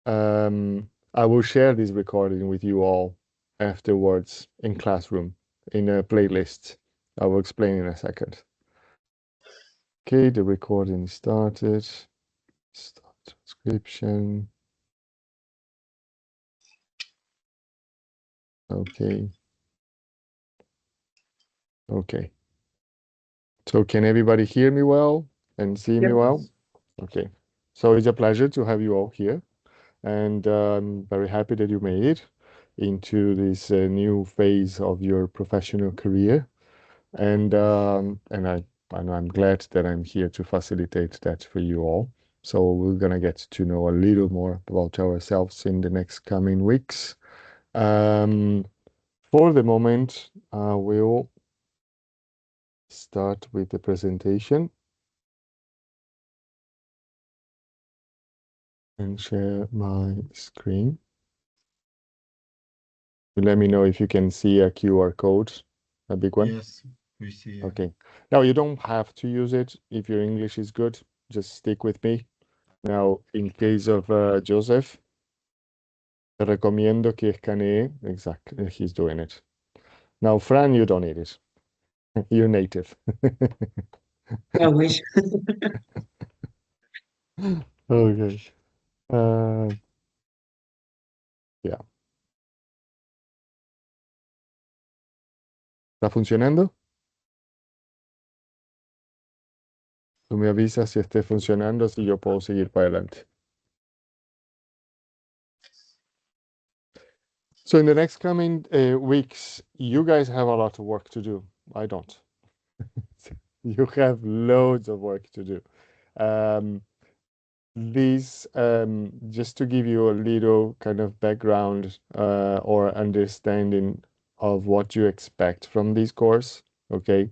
I will share this recording with you all afterwards in Classroom, in a playlist. I will explain in a second. Okay, the recording started. Start transcription. Okay. Okay. So can everybody hear me well and see me well? Okay. So it's a pleasure to have you all here. And I'm very happy that you made it into this new phase of your professional career. And I'm glad that I'm here to facilitate that for you all. So we're gonna get to know a little more about ourselves in the next coming weeks. For the moment, I will start with the presentation and share my screen. Let me know if you can see a QR code, a big one. Yes, we see it. Okay. Now you don't have to use it if your English is good. Just stick with me. Now, in case of Joseph, te recomiendo que escanee. Exactly, he's doing it. Now, Fran, you don't need it. You're native. I wish. Okay. Yeah. ¿Está funcionando? Tú me avisas si esté funcionando, si yo puedo seguir para adelante. So in the next coming weeks, you guys have a lot of work to do. I don't. You have loads of work to do. Just to give you a little kind of background or understanding of what you expect from this course, okay?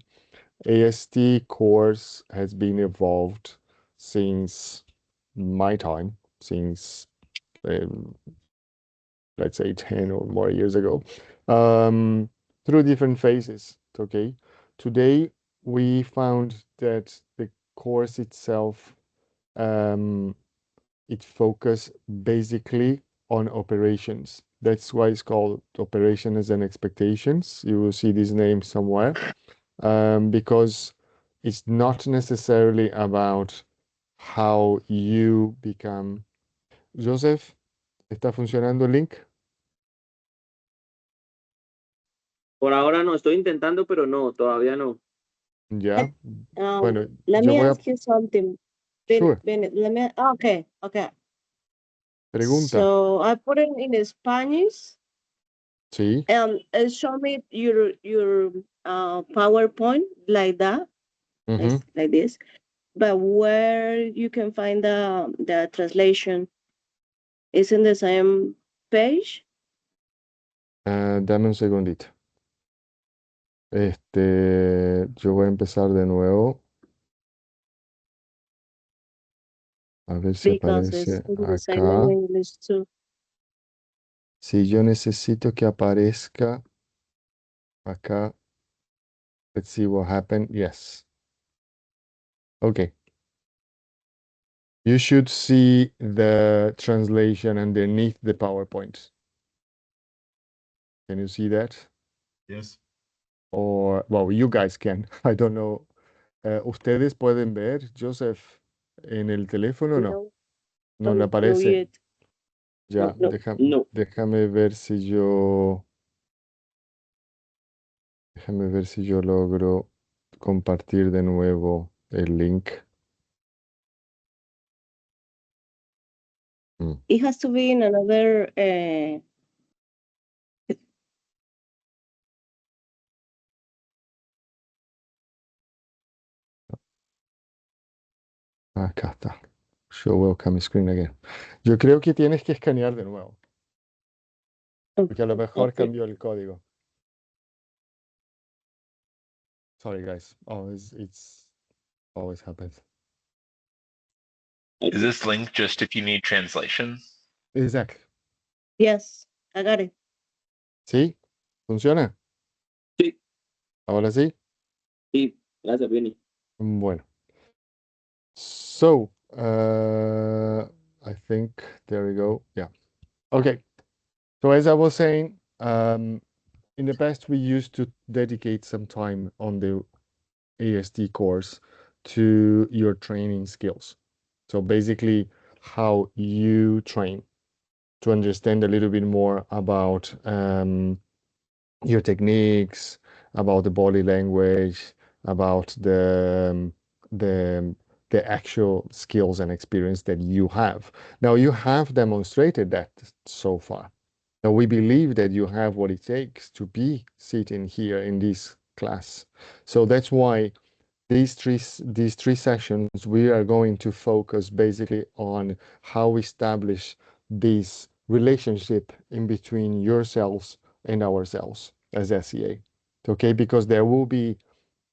AST course has been evolved since my time, since let's say 10 or more years ago, through different phases, okay? Today, we found that the course itself, it focus basically on operations. That's why it's called operations and expectations. You will see this name somewhere, because it's not necessarily about how you become. Joseph, ¿está funcionando el link? Por ahora no, estoy intentando, pero no, todavía no. Ya. Bueno, Let yo me voy a... ask you something. Sure. Bennett, let me, okay. Pregunta. So I put it in Spanish. Sí. Show me your PowerPoint like that, like this. But where you can find the translation is in the same page. Dame un segundito. Yo voy a empezar de nuevo. A ver si Because aparece it's in the same acá. in English too. Si yo necesito que aparezca acá. Let's see what happened. Yes. Okay. You should see the translation underneath the PowerPoint. Can you see that? Yes. Or, well, you guys can. I don't know. ¿Ustedes pueden ver, Joseph, en el teléfono o no? No le aparece. Yet. Ya, No. déjame ver si yo... Déjame ver si yo logro compartir de nuevo el link. It has to be in another. Acá está. Show welcome screen again. Yo creo que tienes que escanear de nuevo. Porque a lo mejor cambió el código. Sorry, guys. It's always happens. Is this link just if you need translation? Exactly. Yes, I got it. ¿Sí? ¿Funciona? Sí. ¿Ahora sí? Sí, gracias, Benny. Bueno. So, I think there we go. Yeah. Okay. So as I was saying, in the past we used to dedicate some time on the AST course to your training skills. So basically how you train, to understand a little bit more about your techniques, about the body language, about the the actual skills and experience that you have. Now you have demonstrated that so far. Now we believe that you have what it takes to be sitting here in this class. So that's why these three sessions, we are going to focus basically on how we establish this relationship in between yourselves and ourselves as SEA. Okay, because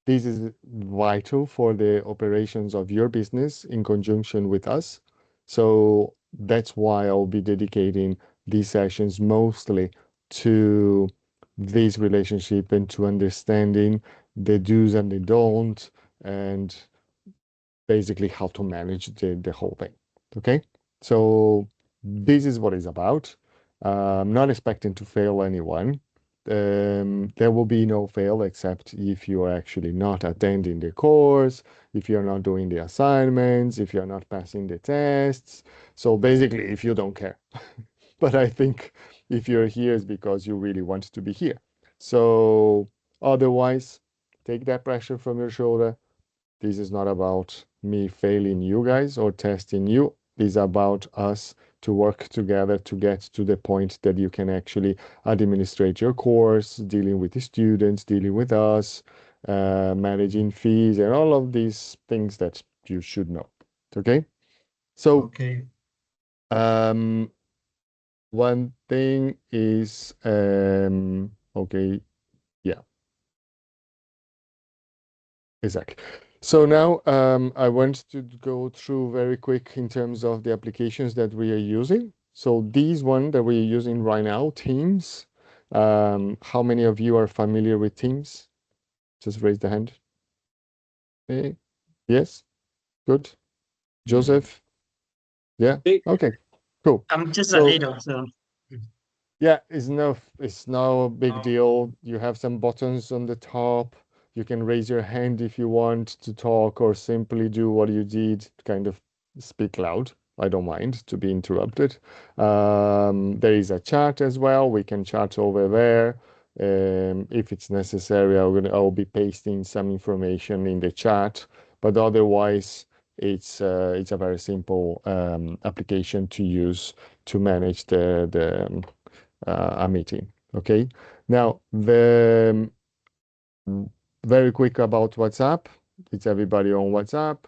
this is vital for the operations of your business in conjunction with us. So that's why I'll be dedicating these sessions mostly to this relationship and to understanding the do's and the don'ts and basically how to manage the whole thing. Okay, so this is what it's about. I'm not expecting to fail anyone. There will be no fail except if you are actually not attending the course, if you're not doing the assignments, if you're not passing the tests. So basically, if you don't care. But I think if you're here, it's because you really want to be here. So otherwise, take that pressure from your shoulder. This is not about me failing you guys or testing you. This is about us to work together to get to the point that you can actually administrate your course, dealing with the students, dealing with us, managing fees, and all of these things that you should know. Okay? So, Okay. one thing is, okay, yeah. Exactly. So now I want to go through very quick in terms of the applications that we are using. So these one that we're using right now, Teams. How many of you are familiar with Teams? Just raise the hand. Eh, yes, good. Joseph? Yeah, okay, cool. I'm just a So little, so yeah, it's no big deal. You have some buttons on the top. You can raise your hand if you want to talk or simply do what you did, kind of speak loud. I don't mind to be interrupted. There is a chat as well. We can chat over there. If it's necessary, I'll be pasting some information in the chat. But otherwise, it's a very simple application to use to manage the a meeting. Okay. Now, very quick about WhatsApp. It's everybody on WhatsApp.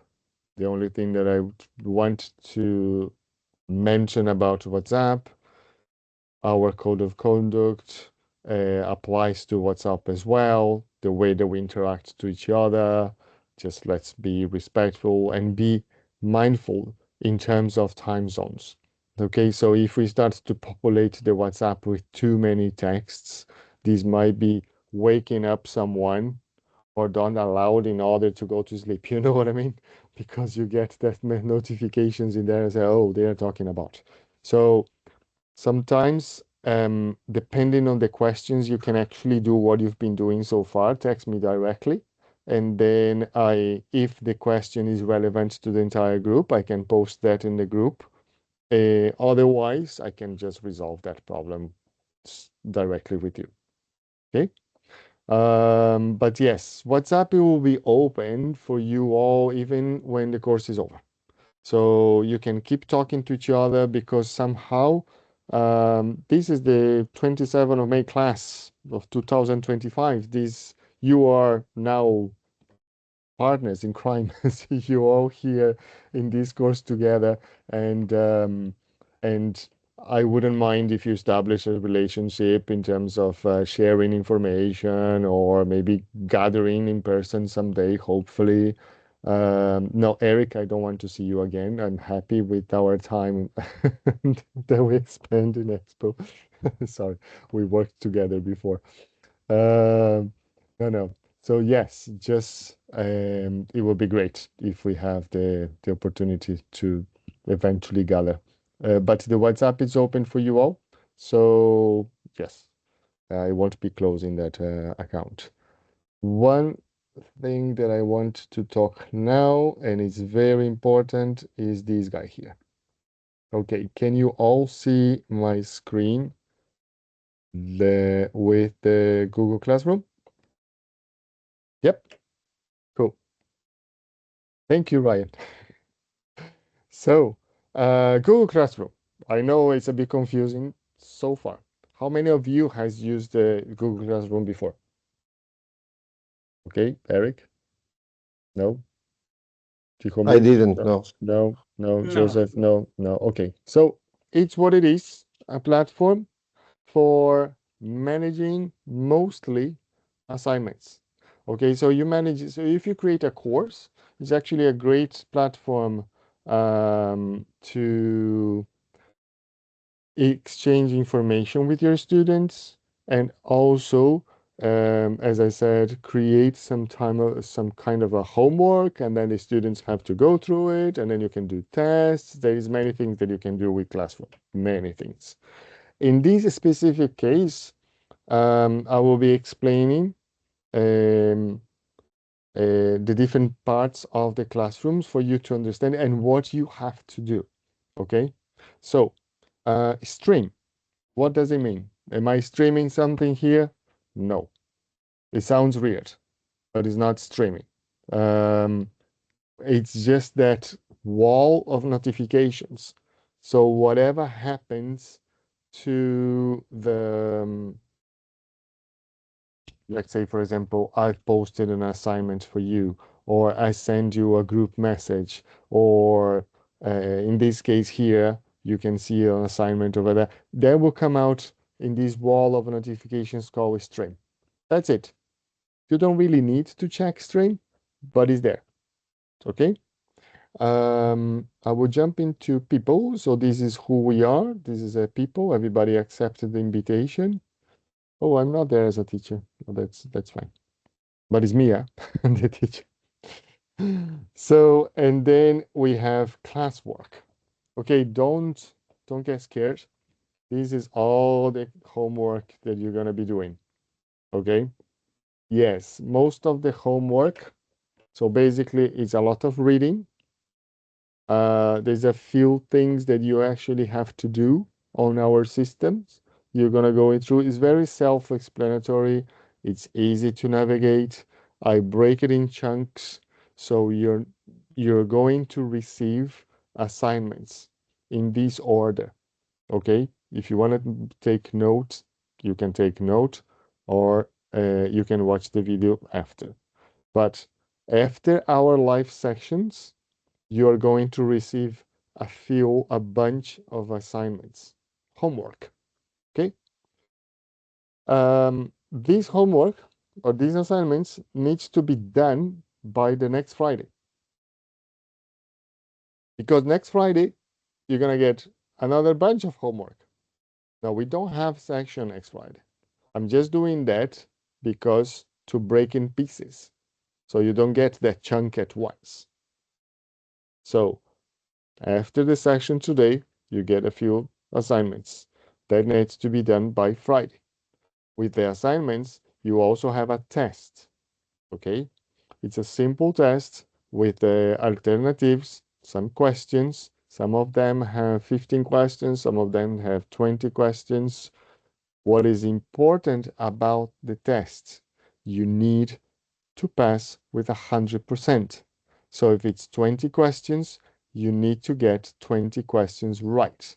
The only thing that I want to mention about WhatsApp, our code of conduct applies to WhatsApp as well. The way that we interact to each other, just let's be respectful and be mindful in terms of time zones. Okay, so if we start to populate the WhatsApp with too many texts, this might be waking up someone or don't allow it in order to go to sleep. You know what I mean? Because you get that notifications in there and say, oh, they are talking about. So sometimes, depending on the questions, you can actually do what you've been doing so far. Text me directly. And then if the question is relevant to the entire group, I can post that in the group. Otherwise, I can just resolve that problem directly with you. Okay. But yes, WhatsApp will be open for you all even when the course is over. So you can keep talking to each other because somehow this is the 27 of May class of 2025. You are now partners in crime. You all here in this course together, and I wouldn't mind if you establish a relationship in terms of sharing information or maybe gathering in person someday, hopefully. No, Eric, I don't want to see you again. I'm happy with our time that we spent in Expo. Sorry, we worked together before. No, no. So yes, just it would be great if we have the opportunity to eventually gather but the WhatsApp is open for you all. So yes, I won't be closing that account. One thing that I want to talk now, and it's very important, is this guy here. Okay, can you all see my screen with the Google Classroom? Yep, cool. Thank you, Ryan. So, Google Classroom. I know it's a bit confusing so far. How many of you has used the Google Classroom before? Okay, Eric? No? I didn't know. No, no, No. Joseph, no, no. Okay, so it's what it is, a platform for managing mostly assignments. Okay, so you manage, so if you create a course, it's actually a great platform to exchange information with your students and also as I said, create some kind of a homework, and then the students have to go through it, and then you can do tests. There is many things that you can do with Classroom, many things. In this specific case, I will be explaining the different parts of the classrooms for you to understand and what you have to do. Okay, so stream. What does it mean? Am I streaming something here? No. It sounds weird, but it's not streaming. It's just that wall of notifications. So whatever happens to the, let's say, for example, I've posted an assignment for you, or I send you a group message, or in this case here, you can see an assignment over there. That will come out in this wall of notifications called stream. That's it. You don't really need to check stream, but it's there. Okay. I will jump into people. So this is who we are. This is a people. Everybody accepted the invitation. Oh, I'm not there as a teacher. Oh, that's fine. But it's Mia, the teacher. So, and then we have classwork. Okay, don't get scared. This is all the homework that you're gonna be doing. Okay. Yes, most of the homework. So basically, it's a lot of reading. There's a few things that you actually have to do on our systems. You're gonna go through. It's very self-explanatory. It's easy to navigate. I break it in chunks, so you're going to receive assignments in this order. Okay? If you want to take notes, you can take note, or you can watch the video after. But after our live sections, you are going to receive a bunch of assignments, homework. Okay. This homework or these assignments needs to be done by the next Friday, because next Friday you're gonna get another bunch of homework. Now we don't have section next Friday. I'm just doing that because to break in pieces, so you don't get that chunk at once. So after the section today, you get a few assignments that needs to be done by Friday. With the assignments, you also have a test, okay? It's a simple test with the alternatives, some questions. Some of them have 15 questions, some of them have 20 questions. What is important about the test? You need to pass with 100%. So if it's 20 questions, you need to get 20 questions right.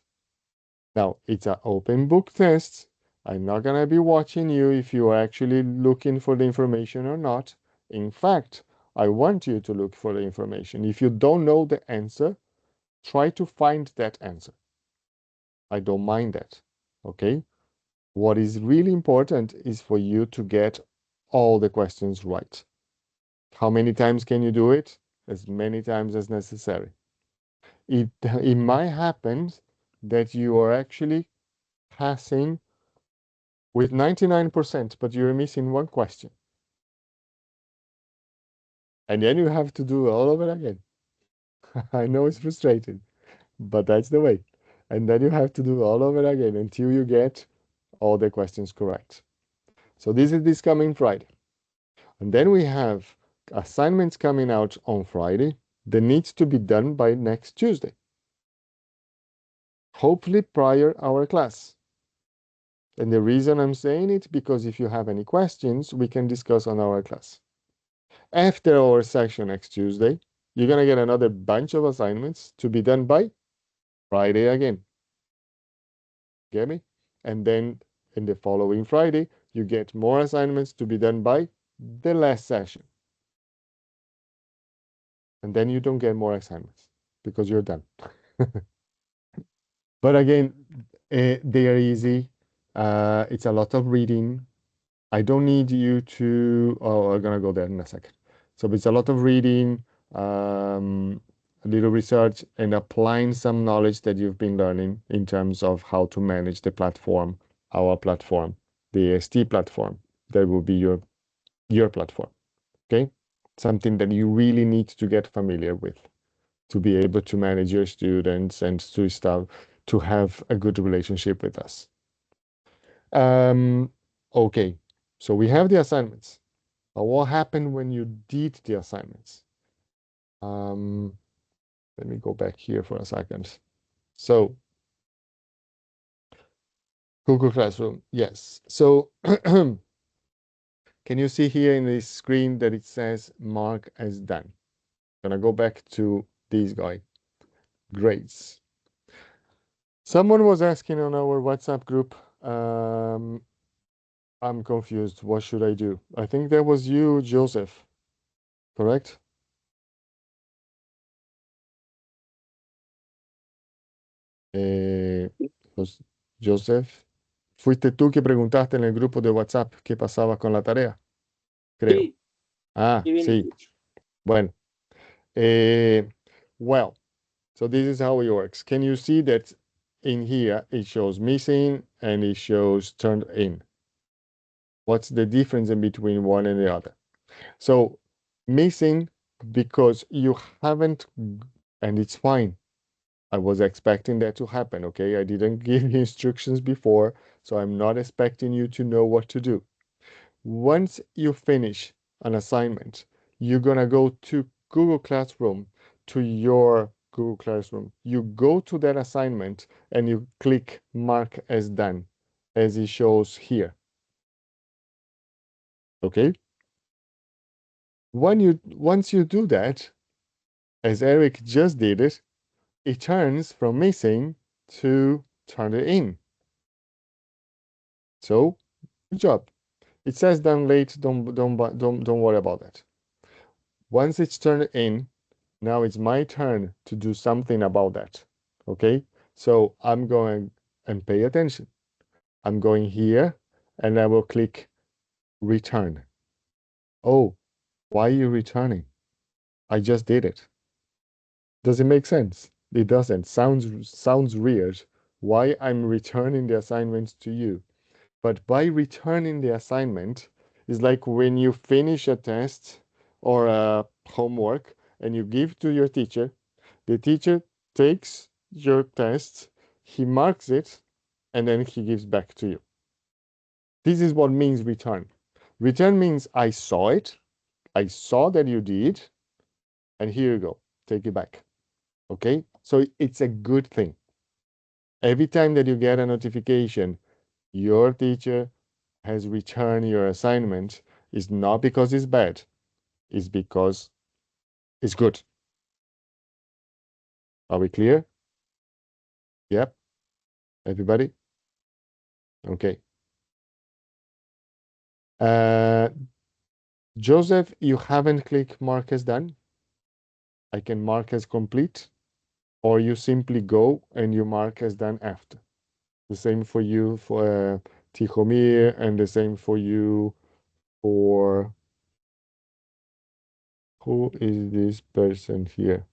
Now, it's an open book test. I'm not going to be watching you if you are actually looking for the information or not. In fact, I want you to look for the information. If you don't know the answer, try to find that answer. I don't mind that, okay? What is really important is for you to get all the questions right. How many times can you do it? As many times as necessary. It might happen that you are actually passing with 99%, but you're missing one question. And then you have to do all over again. I know it's frustrating, but that's the way. And then you have to do all over again until you get all the questions correct. So this is this coming Friday. And then we have assignments coming out on Friday that needs to be done by next Tuesday. Hopefully prior our class. And the reason I'm saying it, because if you have any questions, we can discuss on our class. After our session next Tuesday, you're going to get another bunch of assignments to be done by Friday again. Get me? And then in the following Friday, you get more assignments to be done by the last session. And then you don't get more assignments because you're done. But again, they are easy. It's a lot of reading. I don't need you to, oh, I'm gonna go there in a second. So it's a lot of reading, a little research, and applying some knowledge that you've been learning in terms of how to manage the platform, our platform, the AST platform. That will be your platform, okay? Something that you really need to get familiar with to be able to manage your students and to start to have a good relationship with us. Okay, so we have the assignments. But what happened when you did the assignments? Let me go back here for a second. So Google Classroom, yes. So can you see here in this screen that it says mark as done? I'm gonna go back to this guy, grades. Someone was asking on our WhatsApp group, I'm confused. What should I do? I think that was you, Joseph, correct? Joseph, fuiste tú que preguntaste en el grupo de WhatsApp qué pasaba con la tarea, creo. Sí, Ah, sí, viene. sí. Bueno. Well, so this is how it works. Can you see that in here it shows missing and it shows turned in? What's the difference in between one and the other? So missing because you haven't, and it's fine. I was expecting that to happen, okay? I didn't give you instructions before, so I'm not expecting you to know what to do. Once you finish an assignment, you're gonna go to Google Classroom, to your Google Classroom. You go to that assignment and you click Mark as done, as it shows here. Okay? Once you do that, as Eric just did it, it turns from missing to turn it in. So, good job. It says done late, don't worry about that. Once it's turned in, now it's my turn to do something about that. Okay? So I'm going and pay attention. I'm going here and I will click return. Oh, why are you returning? I just did it. Does it make sense? It doesn't. Sounds weird. Why I'm returning the assignments to you? But by returning the assignment, is like when you finish a test or a homework and you give to your teacher, the teacher takes your test, he marks it, and then he gives back to you. This is what means return. Return means I saw it, I saw that you did, and here you go, take it back. Okay? So it's a good thing. Every time that you get a notification, your teacher has returned your assignment, is not because it's bad, it's because it's good. Are we clear? Yep. Everybody? Okay. Joseph, you haven't clicked mark as done. I can mark as complete, or you simply go and you mark as done after. The same for you for Tihomir, and the same for you for, who is this person here?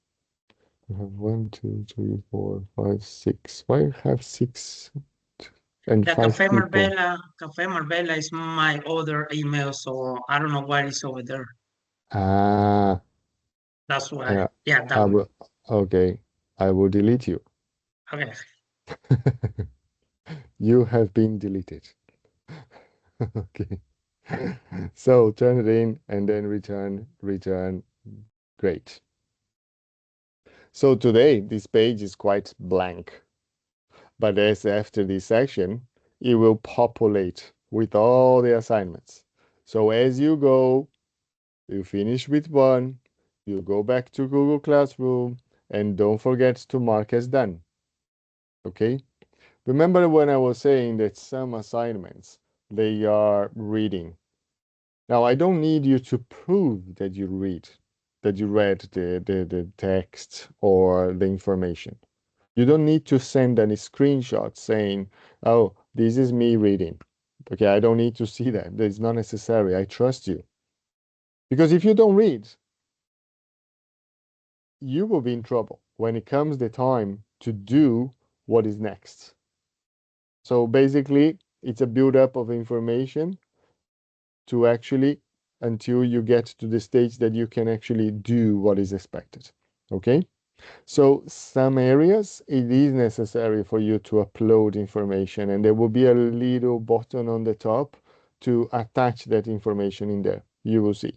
I have 1, 2, 3, 4, 5, 6. Why have 6 and The 5 people? Cafe Marbella is my other email, so I don't know what is over there. Ah, That's why. Yeah, that one. okay. I will delete you. Okay. You have been deleted. Okay. So turn it in and then return. Great. So today, this page is quite blank. But as after this section, it will populate with all the assignments. So as you go, you finish with one, you go back to Google Classroom, and don't forget to mark as done. Okay? Remember when I was saying that some assignments, they are reading. Now, I don't need you to prove that you read, that you read the text or the information. You don't need to send any screenshot saying, oh, this is me reading. Okay, I don't need to see that. It's not necessary. I trust you. Because if you don't read, you will be in trouble when it comes the time to do what is next. So basically, it's a build-up of information to actually, until you get to the stage that you can actually do what is expected. Okay? So some areas, it is necessary for you to upload information, and there will be a little button on the top to attach that information in there. You will see.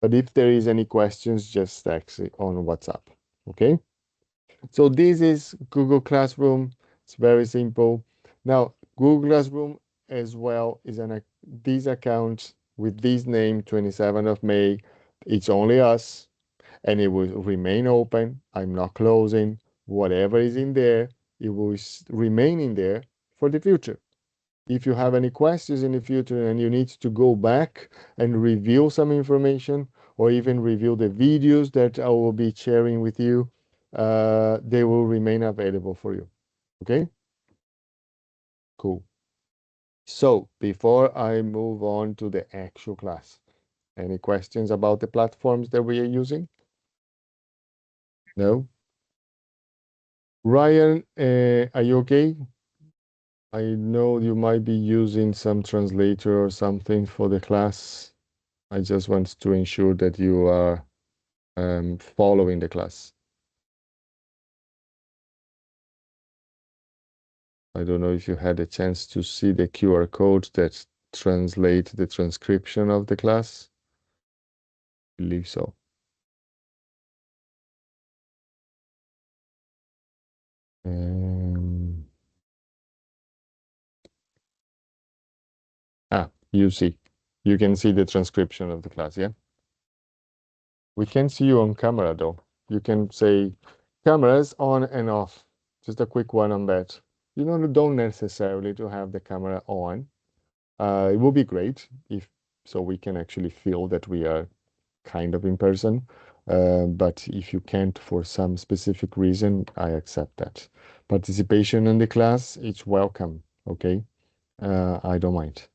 But if there is any questions, just text it on WhatsApp. Okay? So this is Google Classroom. It's very simple. Now, Google Classroom as well is this account with this name, 27th of May. It's only us, and it will remain open. I'm not closing. Whatever is in there, it will remain in there for the future. If you have any questions in the future and you need to go back and review some information or even review the videos that I will be sharing with you, they will remain available for you. Okay? Cool. So before I move on to the actual class, any questions about the platforms that we are using? No? Ryan, are you okay? I know you might be using some translator or something for the class. I just want to ensure that you are following the class. I don't know if you had a chance to see the QR code that translate the transcription of the class. I believe so. You see. You can see the transcription of the class, yeah? We can see you on camera, though. You can say cameras on and off. Just a quick one on that. You don't necessarily to have the camera on. It would be great if so we can actually feel that we are kind of in person. But if you can't for some specific reason, I accept that. Participation in the class, it's welcome, okay? I don't mind.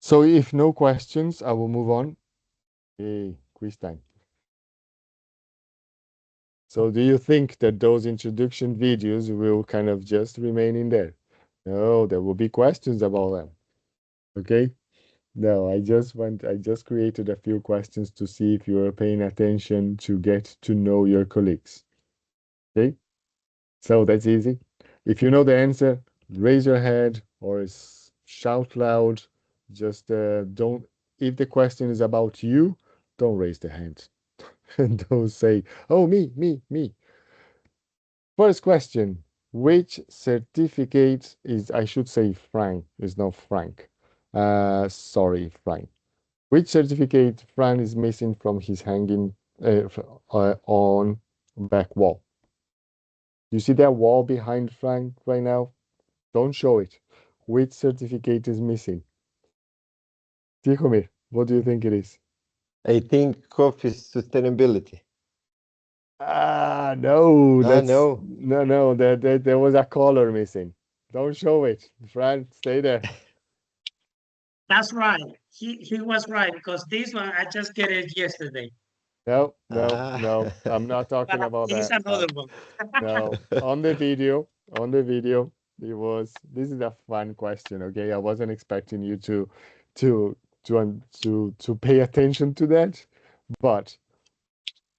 So if no questions, I will move on. Hey, quiz time. So do you think that those introduction videos will kind of just remain in there? No, there will be questions about them. Okay? No, I just created a few questions to see if you are paying attention to get to know your colleagues. Okay? So that's easy. If you know the answer, raise your hand or shout loud. Just don't, if the question is about you, don't raise the hand. And don't say, oh, me. First question, which certificate is, I should say Frank, is not Frank. Sorry, Frank. Which certificate Frank is missing from his hanging on back wall? You see that wall behind Frank right now? Don't show it. Which certificate is missing? Tihomir, what do you think it is? I think office sustainability. No, no. no, there was a color missing. Don't show it. Fran, stay there. That's right. He was right because this one I just get it yesterday. No. I'm not talking But about he's that. another one. No, on the video, this is a fun question, okay? I wasn't expecting you to pay attention to that, but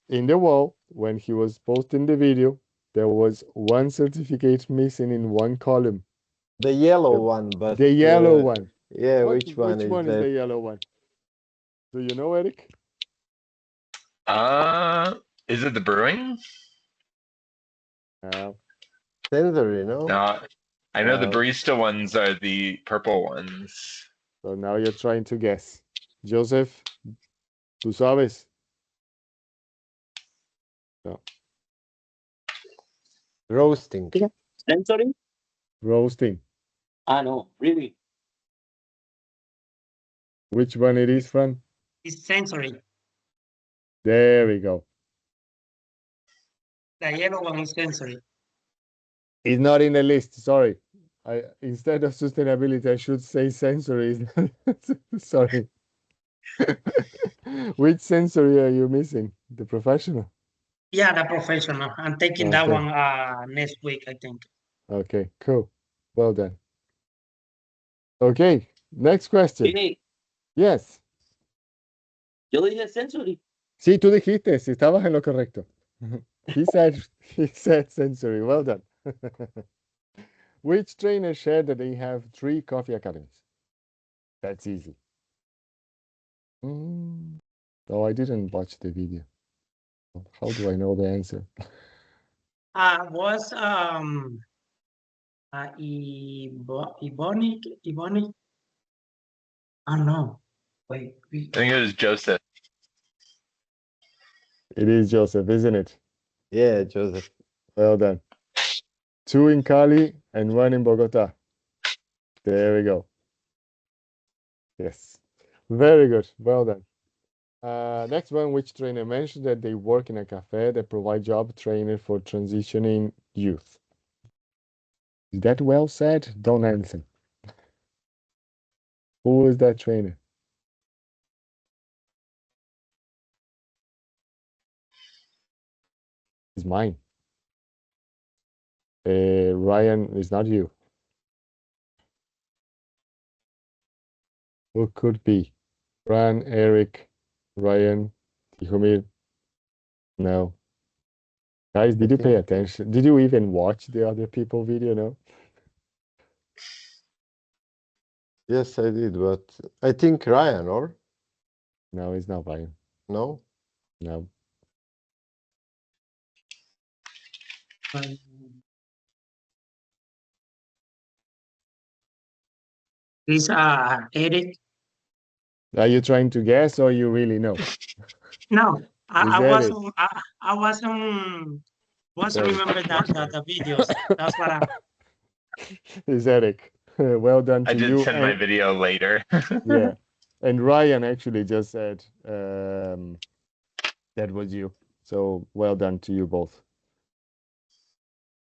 in the wall, when he was posting the video, There was one certificate missing in one column. The yellow one, but The yellow one. yeah, which one is that? the yellow one? Do you know, Eric? Is it the brewing? Sensory, no? No, I know the No. barista ones are the purple ones. So now you're trying to guess. Joseph, ¿tú sabes? No. Roasting. Sensory? Roasting. No, really. Which one it is, Fran? It's sensory. There we go. The yellow one is sensory. It's not in the list, sorry. Instead of sustainability, I should say sensory. Sorry. Which sensory are you missing? The professional? Yeah, the professional. I'm taking that Okay. one next week, I think. Okay, cool. Well done. Okay, next question. Sí, Yes. yo dije sensory. Sí, tú dijiste, si estabas en lo correcto. He said sensory. Well done. Which trainer shared that they have 3 coffee academies? That's easy. Oh, I didn't watch the video. How do I know the answer? Was Ebonic? Oh no. Wait. I think it was Joseph. It is Joseph, isn't it? Yeah, Joseph. Well done. 2 in Cali and 1 in Bogota. There we go. Yes. Very good. Well done. Next one, which trainer mentioned that they work in a cafe that provide job training for transitioning youth? Is that well said? Don't answer. Who is that trainer? It's mine. Ryan, is not you. Who could be? Fran, Eric, Ryan, Tihomir? No. Guys, did you pay attention? Did you even watch the other people video? No? Yes, I did, but I think Ryan, or? No, it's not Ryan. No? No. Is Eric? Are you trying to guess or you really know? No, I Eric. wasn't. I wasn't Eric. remember the videos. That's what I. It's Eric. Well done to I did you. send my video later. Yeah. And Ryan actually just said that was you. So well done to you both.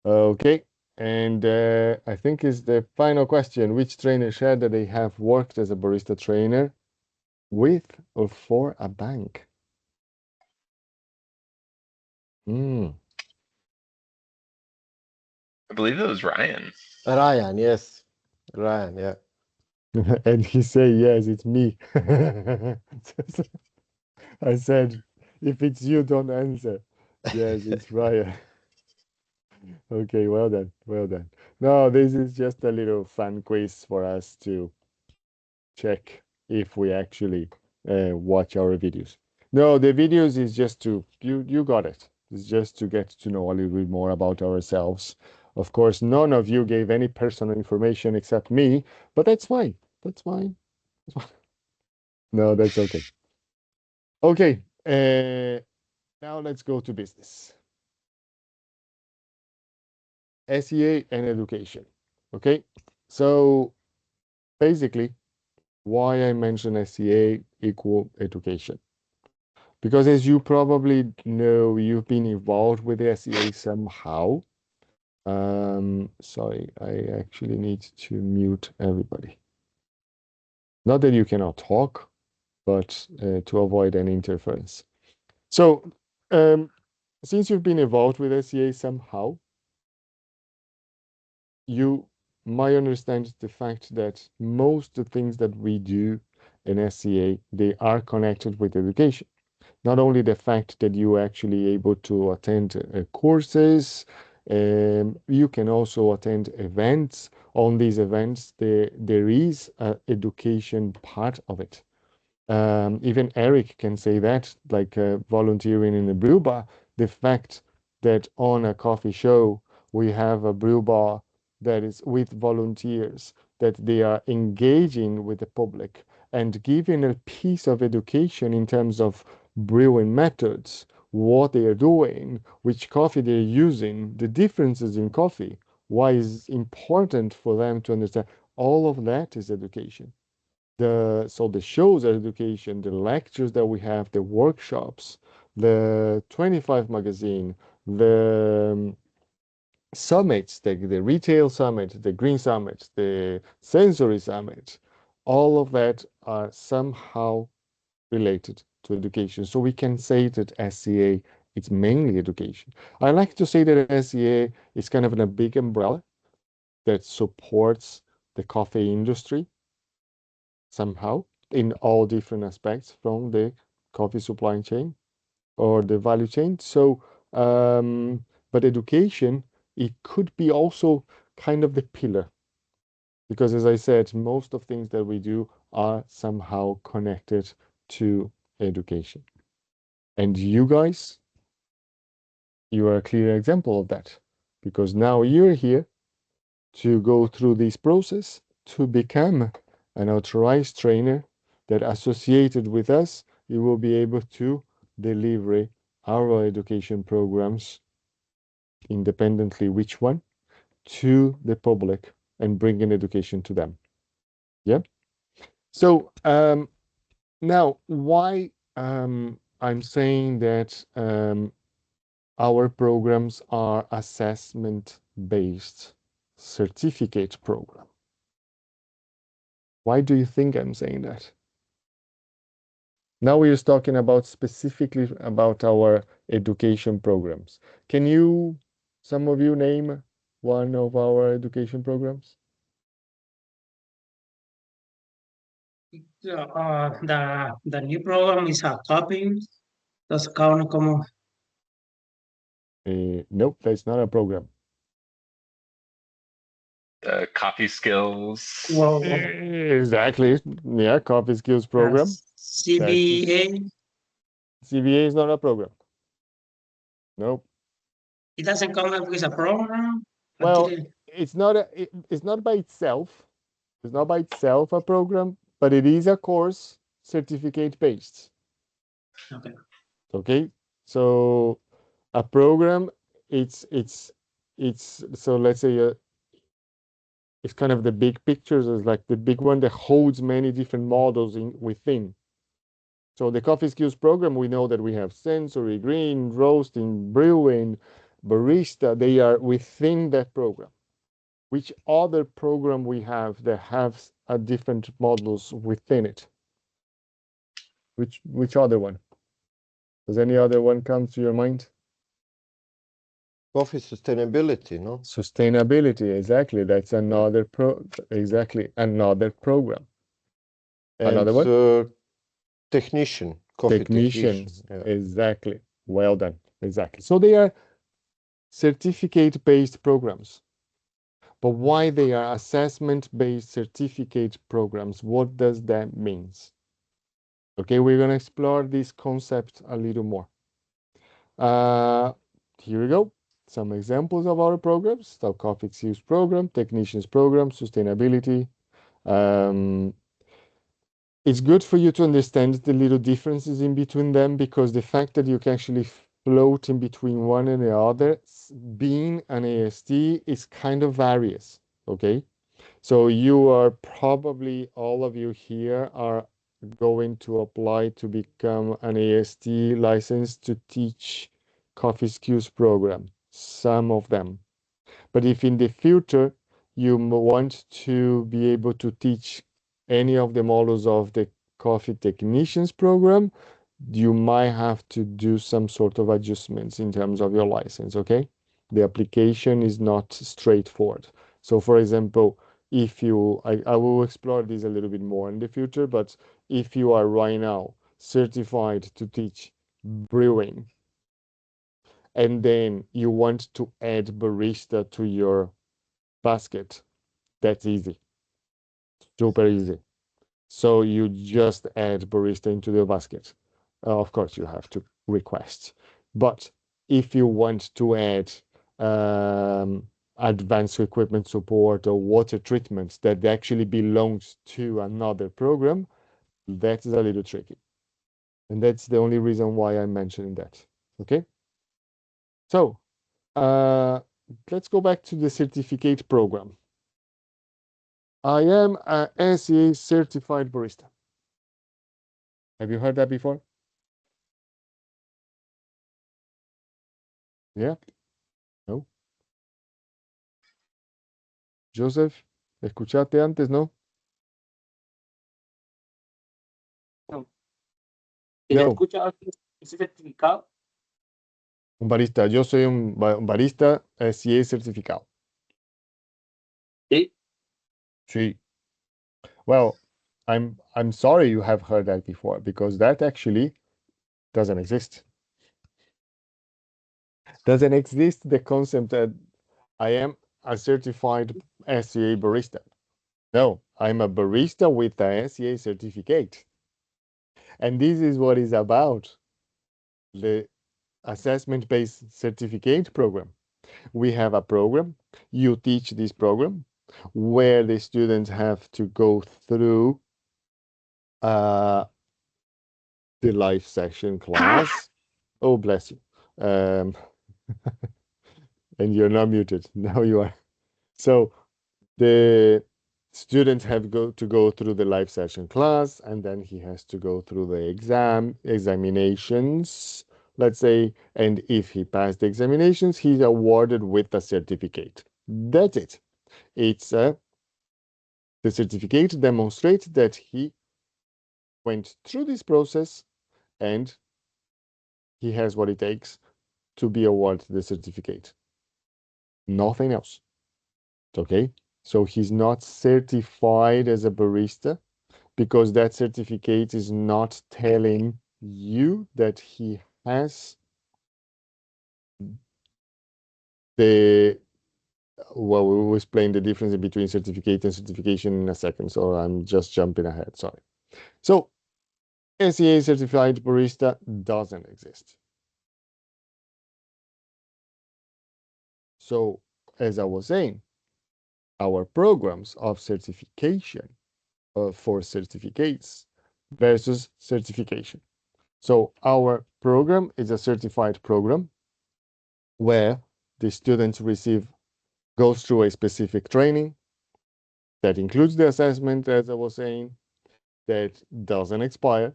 Okay. And I think is the final question. Which trainer shared that they have worked as a barista trainer with or for a bank? I believe it was Ryan. Ryan, yes. Ryan, yeah. And he said, yes, it's me. I said, if it's you, don't answer. Yes, it's Ryan. Okay, well done. Well done. No, this is just a little fun quiz for us to check if we actually watch our videos. No, the videos is just to, you got it. It's just to get to know a little bit more about ourselves. Of course, none of you gave any personal information except me, but that's fine. That's fine. No, that's okay. Okay, now let's go to business. SEA and education. Okay, so basically, why I mention SEA equal education. Because as you probably know, you've been involved with the SEA somehow. Sorry, I actually need to mute everybody. Not that you cannot talk, but to avoid any interference. So, since you've been involved with SEA somehow, you might understand the fact that most of the things that we do in SEA, they are connected with education. Not only the fact that you actually able to attend courses You can also attend events. On these events, there is an education part of it. Even Eric can say that, like volunteering in a brew bar, the fact that on a coffee show we have a brew bar that is with volunteers, that they are engaging with the public and giving a piece of education in terms of brewing methods, what they are doing, which coffee they're using, the differences in coffee, why is important for them to understand. All of that is education. So the shows are education, the lectures that we have, the workshops, the 25 magazine, the summits, the retail summit, the green summit, the sensory summit, all of that are somehow related to education. So we can say that SCA it's mainly education. I like to say that SCA is kind of in a big umbrella that supports the coffee industry somehow in all different aspects from the coffee supply chain or the value chain. So, but education, it could be also kind of the pillar because, as I said, most of things that we do are somehow connected to education. And you guys, you are a clear example of that because now you're here to go through this process to become an authorized trainer that associated with us, you will be able to deliver our education programs independently which one to the public and bringing education to them. Yeah. So now why I'm saying that our programs are assessment based certificate program. Why do you think I'm saying that? Now we're talking about specifically about our education programs. Can you, some of you, name one of our education programs? The new program is a copy. Los count como Nope, that's not a program. The coffee skills. well, Exactly. Yeah, coffee skills program. CBA. CBA is not a program. Nope. It doesn't come up with a program. Well, it's not it's not by itself. It's not by itself a program, but it is a course certificate based. Okay. Okay. So a program, it's so let's say it's kind of the big pictures is like the big one that holds many different models within. So the coffee skills program, we know that we have sensory, green, roasting, brewing, barista. They are within that program. Which other program we have that has a different models within it? Which other one? Does any other one come to your mind? Coffee sustainability, no? Sustainability, exactly. That's another another program. Another one? Technician, coffee Technicians, technician. Yeah. exactly. Well done, exactly. So they are certificate-based programs. But why they are assessment-based certificate programs? What does that mean? Okay, we're going to explore this concept a little more. Here we go. Some examples of our programs. So coffee skills program, technicians program, sustainability. It's good for you to understand the little differences in between them because the fact that you can actually float in between one and the other, being an AST is kind of various, okay? So you are probably, all of you here are going to apply to become an AST license to teach coffee skills program, some of them. But if in the future you want to be able to teach any of the models of the coffee technicians program, you might have to do some sort of adjustments in terms of your license, okay? The application is not straightforward. So for example, if you, I will explore this a little bit more in the future, but if you are right now certified to teach brewing and then you want to add barista to your basket, that's easy, super easy. So you just add barista into the basket. Of course, you have to request. But if you want to add advanced equipment support or water treatment that actually belongs to another program, that is a little tricky. And that's the only reason why I'm mentioning that. Okay? So let's go back to the certificate program. I am a SEA certified barista. Have you heard that before? Yeah? No? Joseph, ¿escuchaste antes, no? No. No. ¿Escucha ese certificado? Un barista. Yo soy un barista SEA certificado. Sí. Sí. Well, I'm sorry you have heard that before, because that actually doesn't exist. Doesn't exist the concept that I am a certified SEA barista. No, I'm a barista with a SEA certificate. And this is what is about the assessment-based certificate program. We have a program, you teach this program, where the students have to go through the live session class. Oh, bless you. And you're not muted. Now you are. So the students have to go through the live session class, and then he has to go through the examinations, let's say, and if he passed the examinations, he's awarded with a certificate. That's it. It's the certificate demonstrates that he went through this process and he has what it takes to be awarded the certificate. Nothing else. Okay? So he's not certified as a barista because that certificate is not telling you that he has the, well, we will explain the difference between certificate and certification in a second, so I'm just jumping ahead, sorry. So SEA certified barista doesn't exist. So as I was saying, our programs of certification for certificates versus certification. So our program is a certified program where the students goes through a specific training that includes the assessment, as I was saying, that doesn't expire.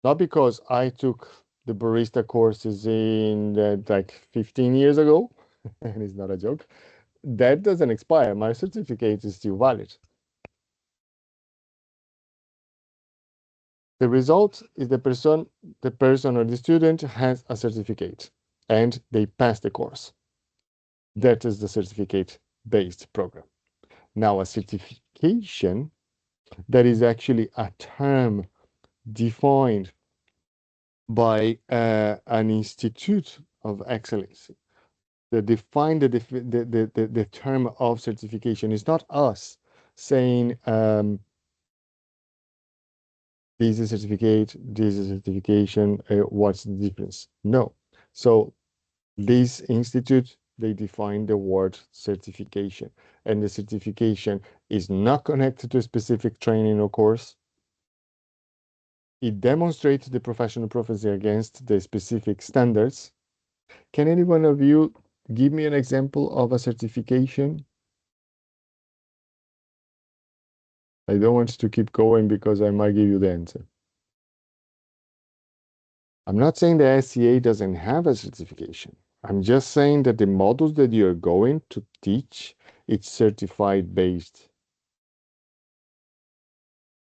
Not because I took the barista courses in like 15 years ago, and it's not a joke. That doesn't expire. My certificate is still valid. The result is the person or the student has a certificate and they pass the course. That is the certificate-based program. Now, a certification, that is actually a term defined by an institute of excellence. They define the term of certification. It's not us saying this is a certificate, this is a certification, what's the difference? No. So this institute, they define the word certification, and the certification is not connected to a specific training or course. It demonstrates the professional proficiency against the specific standards. Can any one of you give me an example of a certification? I don't want to keep going because I might give you the answer. I'm not saying the SCA doesn't have a certification. I'm just saying that the models that you're going to teach, it's certified based.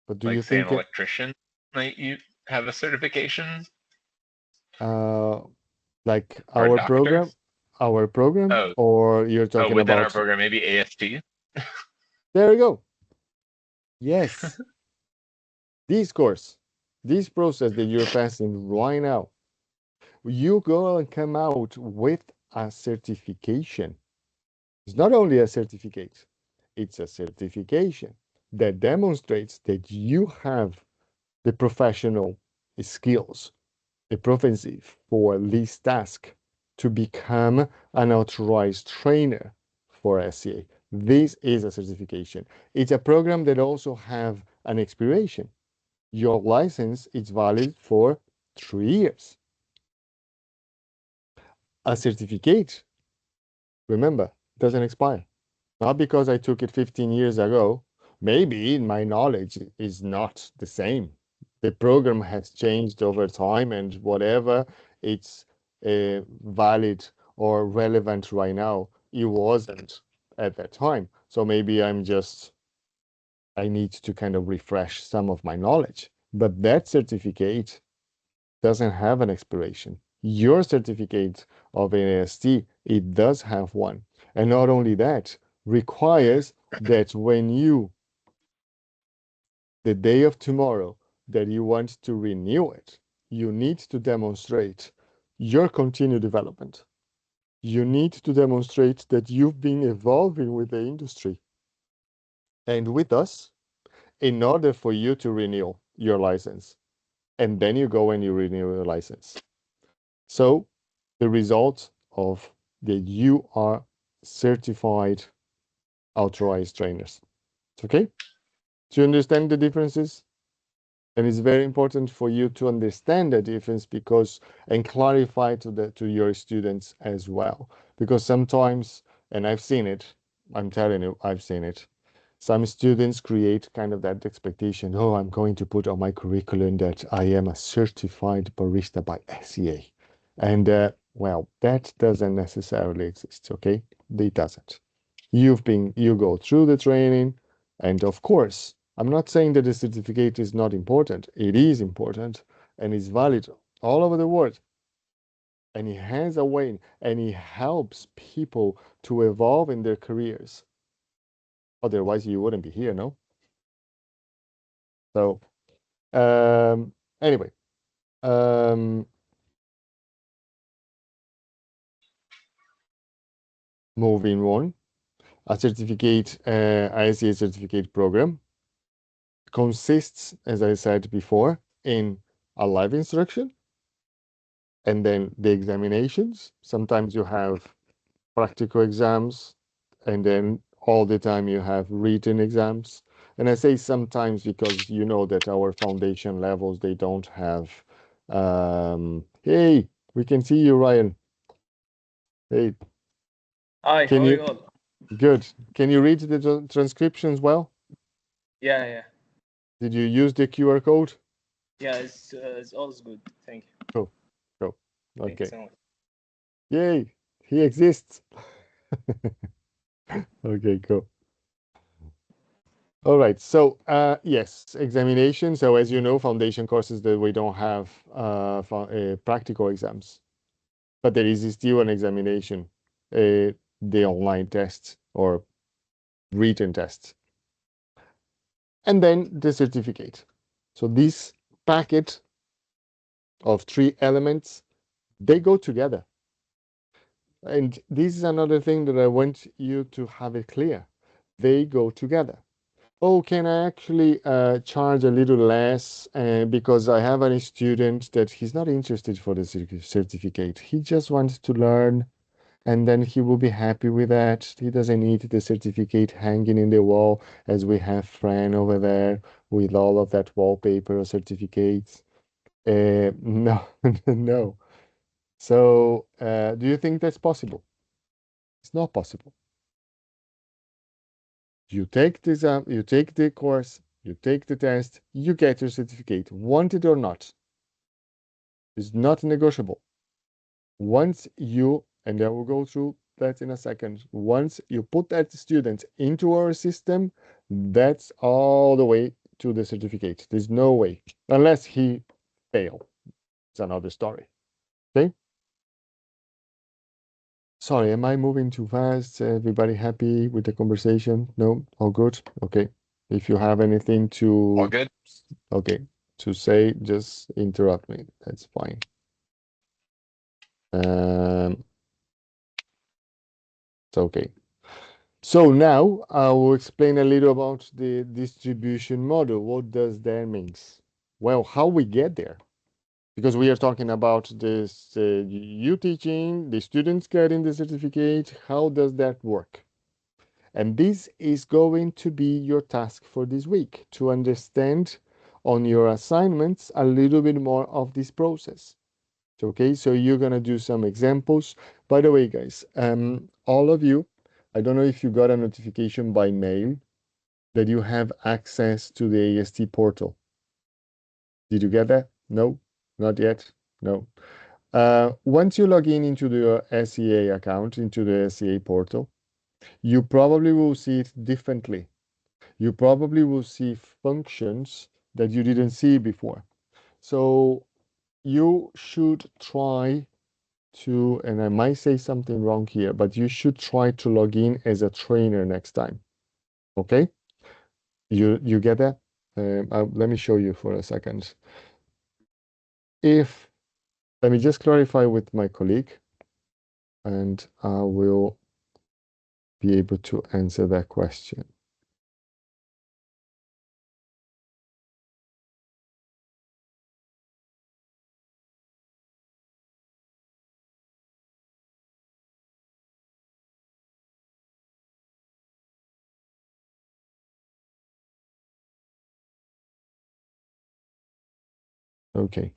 But do like you say an think electrician might you have a certification? like Or a our doctor? program, Oh, or you're talking within our about? program, maybe AST. There you go. Yes. This course, this process that you're passing right now, you go and come out with a certification. It's not only a certificate, it's a certification that demonstrates that you have the professional skills, the proficiency for this task to become an authorized trainer for SCA. This is a certification. It's a program that also have an expiration. Your license is valid for 3 years. A certificate, remember, doesn't expire. Not because I took it 15 years ago. Maybe my knowledge is not the same. The program has changed over time, and whatever it's valid or relevant right now, it wasn't at that time. So maybe I need to kind of refresh some of my knowledge. But that certificate doesn't have an expiration. Your certificate of an AST, it does have one. And not only that, requires that when you, the day of tomorrow, that you want to renew it, you need to demonstrate your continued development. You need to demonstrate that you've been evolving with the industry and with us in order for you to renew your license. And then you go and you renew your license. So the result of that you are certified authorized trainers. Okay? Do you understand the differences? And it's very important for you to understand the difference because and clarify to your students as well. Because sometimes, and I've seen it, I'm telling you, I've seen it. Some students create kind of that expectation, oh, I'm going to put on my curriculum that I am a certified barista by SCA. And well, that doesn't necessarily exist, okay? It doesn't. You go through the training, and of course, I'm not saying that the certificate is not important. It is important and is valid all over the world. And it has a way, and it helps people to evolve in their careers. Otherwise, you wouldn't be here, no? So, anyway, moving on, a certificate, ICA certificate program consists, as I said before, in a live instruction and then the examinations. Sometimes you have practical exams and then all the time you have written exams. And I say sometimes because you know that our foundation levels, they don't have, hey, we can see you, Ryan. Hey. Hi, Can how are you, you all? good. Can you read the transcriptions well? Yeah. Did you use the QR code? Yeah, it's all good. Thank you. Cool. Thank you Okay. so much. Yay, he exists. Okay, cool. All right, so yes, examination. So as you know, foundation courses that we don't have practical exams, but there is still an examination, the online test or written test, and then the certificate. So this packet of 3 elements, they go together. And this is another thing that I want you to have it clear. They go together. Oh, can I actually charge a little less because I have a student that he's not interested for the certificate. He just wants to learn and then he will be happy with that. He doesn't need the certificate hanging in the wall as we have Fran over there with all of that wallpaper or certificates. No, no. So do you think that's possible? It's not possible. You take the exam, you take the course, you take the test, you get your certificate, want it or not. It's not negotiable. Once you, and I will go through that in a second, once you put that student into our system, that's all the way to the certificate. There's no way, unless he fail. It's another story. Okay? Sorry, am I moving too fast? Everybody happy with the conversation? No? All good? Okay. If you have anything to... All good? Okay, to say, just interrupt me. That's fine. It's okay. So now I will explain a little about the distribution model. What does that mean? Well, how we get there? Because we are talking about this, you teaching, the students getting the certificate. How does that work? And this is going to be your task for this week, to understand on your assignments a little bit more of this process. Okay, so you're gonna do some examples. By the way, guys, all of you, I don't know if you got a notification by mail that you have access to the AST portal. Did you get that? No, not yet. No. Once you log in into the SEA account, into the SEA portal, you probably will see it differently. You probably will see functions that you didn't see before. So you should try to, and I might say something wrong here, but you should try to log in as a trainer next time. Okay? You get that? Let me show you for a second. Let me just clarify with my colleague, and I will be able to answer that question. Okay.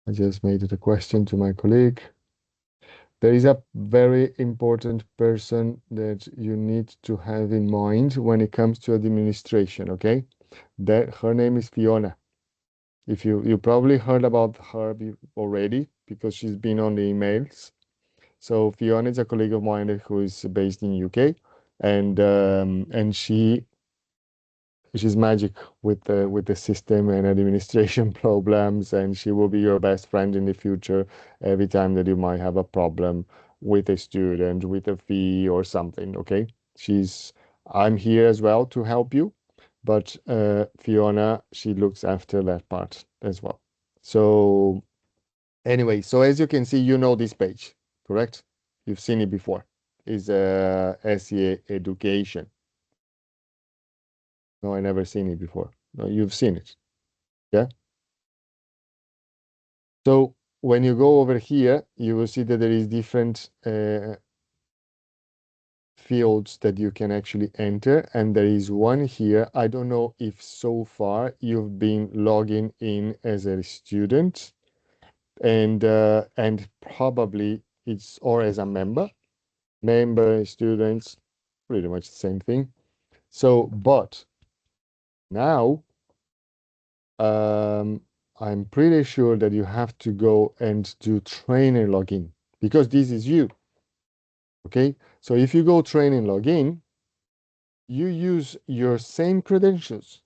I just made it a question to my colleague. There is a very important person that you need to have in mind when it comes to administration, okay? That her name is Fiona. If you probably heard about her already because she's been on the emails. So Fiona is a colleague of mine who is based in UK, and she's magic with the system and administration problems, and she will be your best friend in the future every time that you might have a problem with a student, with a fee or something. Okay, I'm here as well to help you, but Fiona, she looks after that part as well. So anyway, so as you can see, you know this page, correct? You've seen it before. Is SEA education. No, I never seen it before. No, you've seen it. Yeah. So when you go over here, you will see that there is different fields that you can actually enter. And there is one here. I don't know if so far you've been logging in as a student and probably it's or as a member, students, pretty much the same thing. So, but now I'm pretty sure that you have to go and do trainer login because this is you. Okay, so if you go trainer login, you use your same credentials.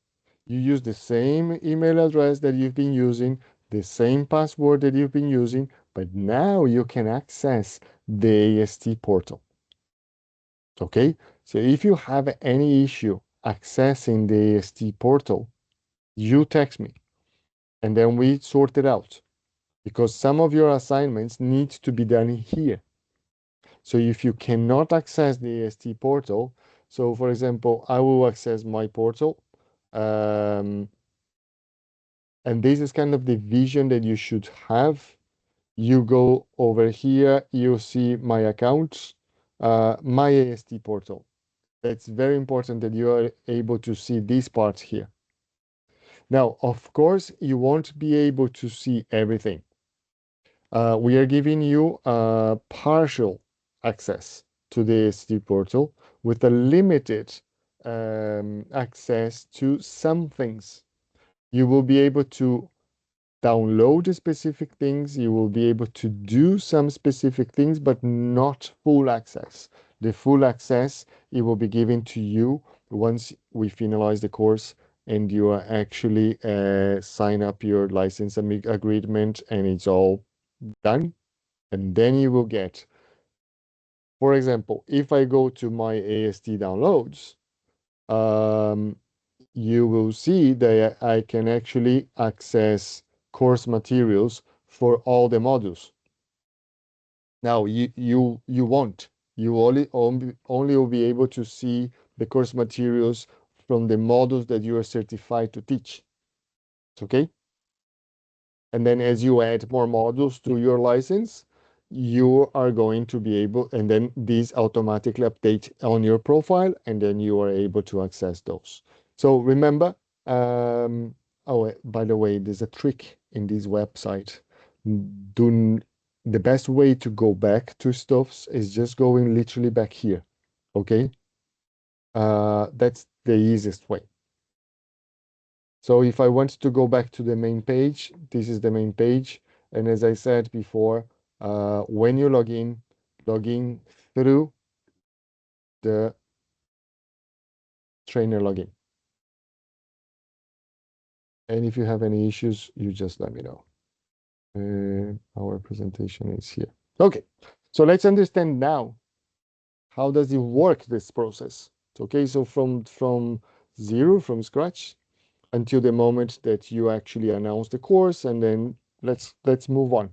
You use the same email address that you've been using, the same password that you've been using, but now you can access the AST portal. Okay, so if you have any issue accessing the AST portal, you text me and then we sort it out because some of your assignments need to be done here. So if you cannot access the AST portal, so for example, I will access my portal, and this is kind of the vision that you should have. You go over here, you see my accounts, my AST portal. It's very important that you are able to see this part here. Now, of course, you won't be able to see everything. We are giving you partial access to the AST portal with a limited access to some things. You will be able to download specific things. You will be able to do some specific things, but not full access. The full access, it will be given to you once we finalize the course and you are actually sign up your license agreement and it's all done. And then you will get, for example, if I go to my AST downloads, you will see that I can actually access course materials for all the modules. Now you won't. You only will be able to see the course materials from the modules that you are certified to teach. Okay? And then as you add more modules to your license, you are going to be able, and then these automatically update on your profile, and then you are able to access those. So remember, oh, by the way, there's a trick in this website. The best way to go back to stuffs is just going literally back here. Okay? That's the easiest way. So if I want to go back to the main page, this is the main page. And as I said before, when you log in through the trainer login. And if you have any issues, you just let me know. Our presentation is here. Okay, so let's understand now, how does it work, this process? Okay, so from zero, from scratch, until the moment that you actually announce the course, and then let's move on.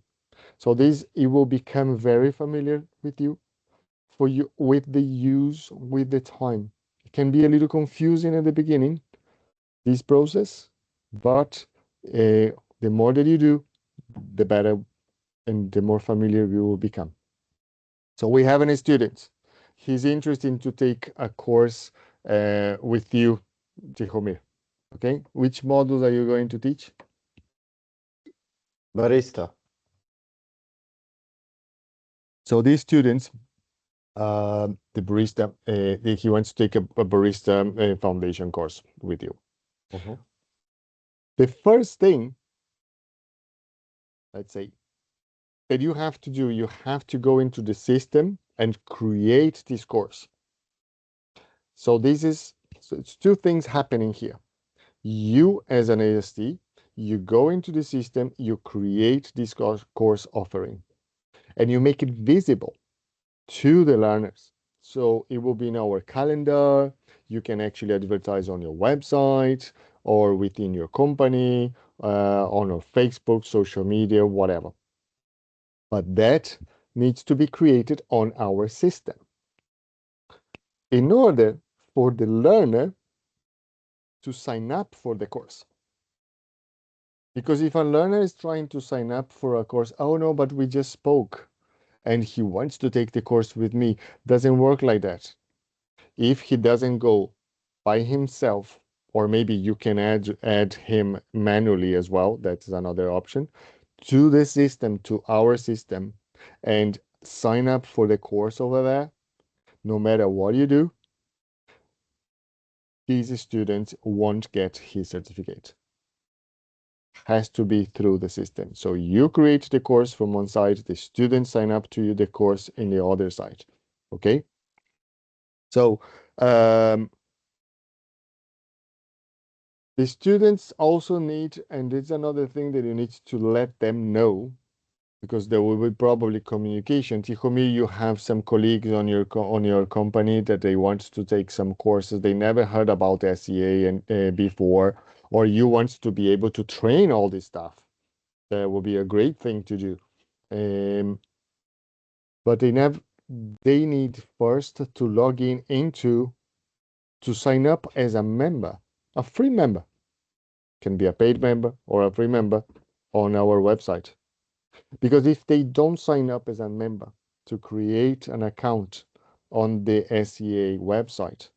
So it will become very familiar with you, for you, with the use, with the time. It can be a little confusing at the beginning, this process, but the more that you do, the better and the more familiar you will become. So we have a student. He's interested to take a course with you, Tihomir. Okay, which modules are you going to teach? Barista. So these students, the barista, he wants to take a barista foundation course with you. The first thing, let's say, that you have to do, you have to go into the system and create this course. So it's two things happening here. You, as an AST, you go into the system, you create this course offering, and you make it visible to the learners. So it will be in our calendar. You can actually advertise on your website or within your company, on your Facebook, social media, whatever. But that needs to be created on our system in order for the learner to sign up for the course. Because if a learner is trying to sign up for a course, oh no, but we just spoke and he wants to take the course with me, doesn't work like that. If he doesn't go by himself, or maybe you can add him manually as well, that's another option, to the system, to our system, and sign up for the course over there, no matter what you do, these students won't get his certificate. Has to be through the system. So you create the course from one side, the students sign up to the course in the other side. Okay? So the students also need, and it's another thing that you need to let them know, because there will be probably communication. Tihomir, you have some colleagues on your company that they want to take some courses. They never heard about SEA and before, or you want to be able to train all this stuff. That will be a great thing to do. But they need first to log to sign up as a member, a free member. Can be a paid member or a free member on our website. Because if they don't sign up as a member to create an account on the SEA website,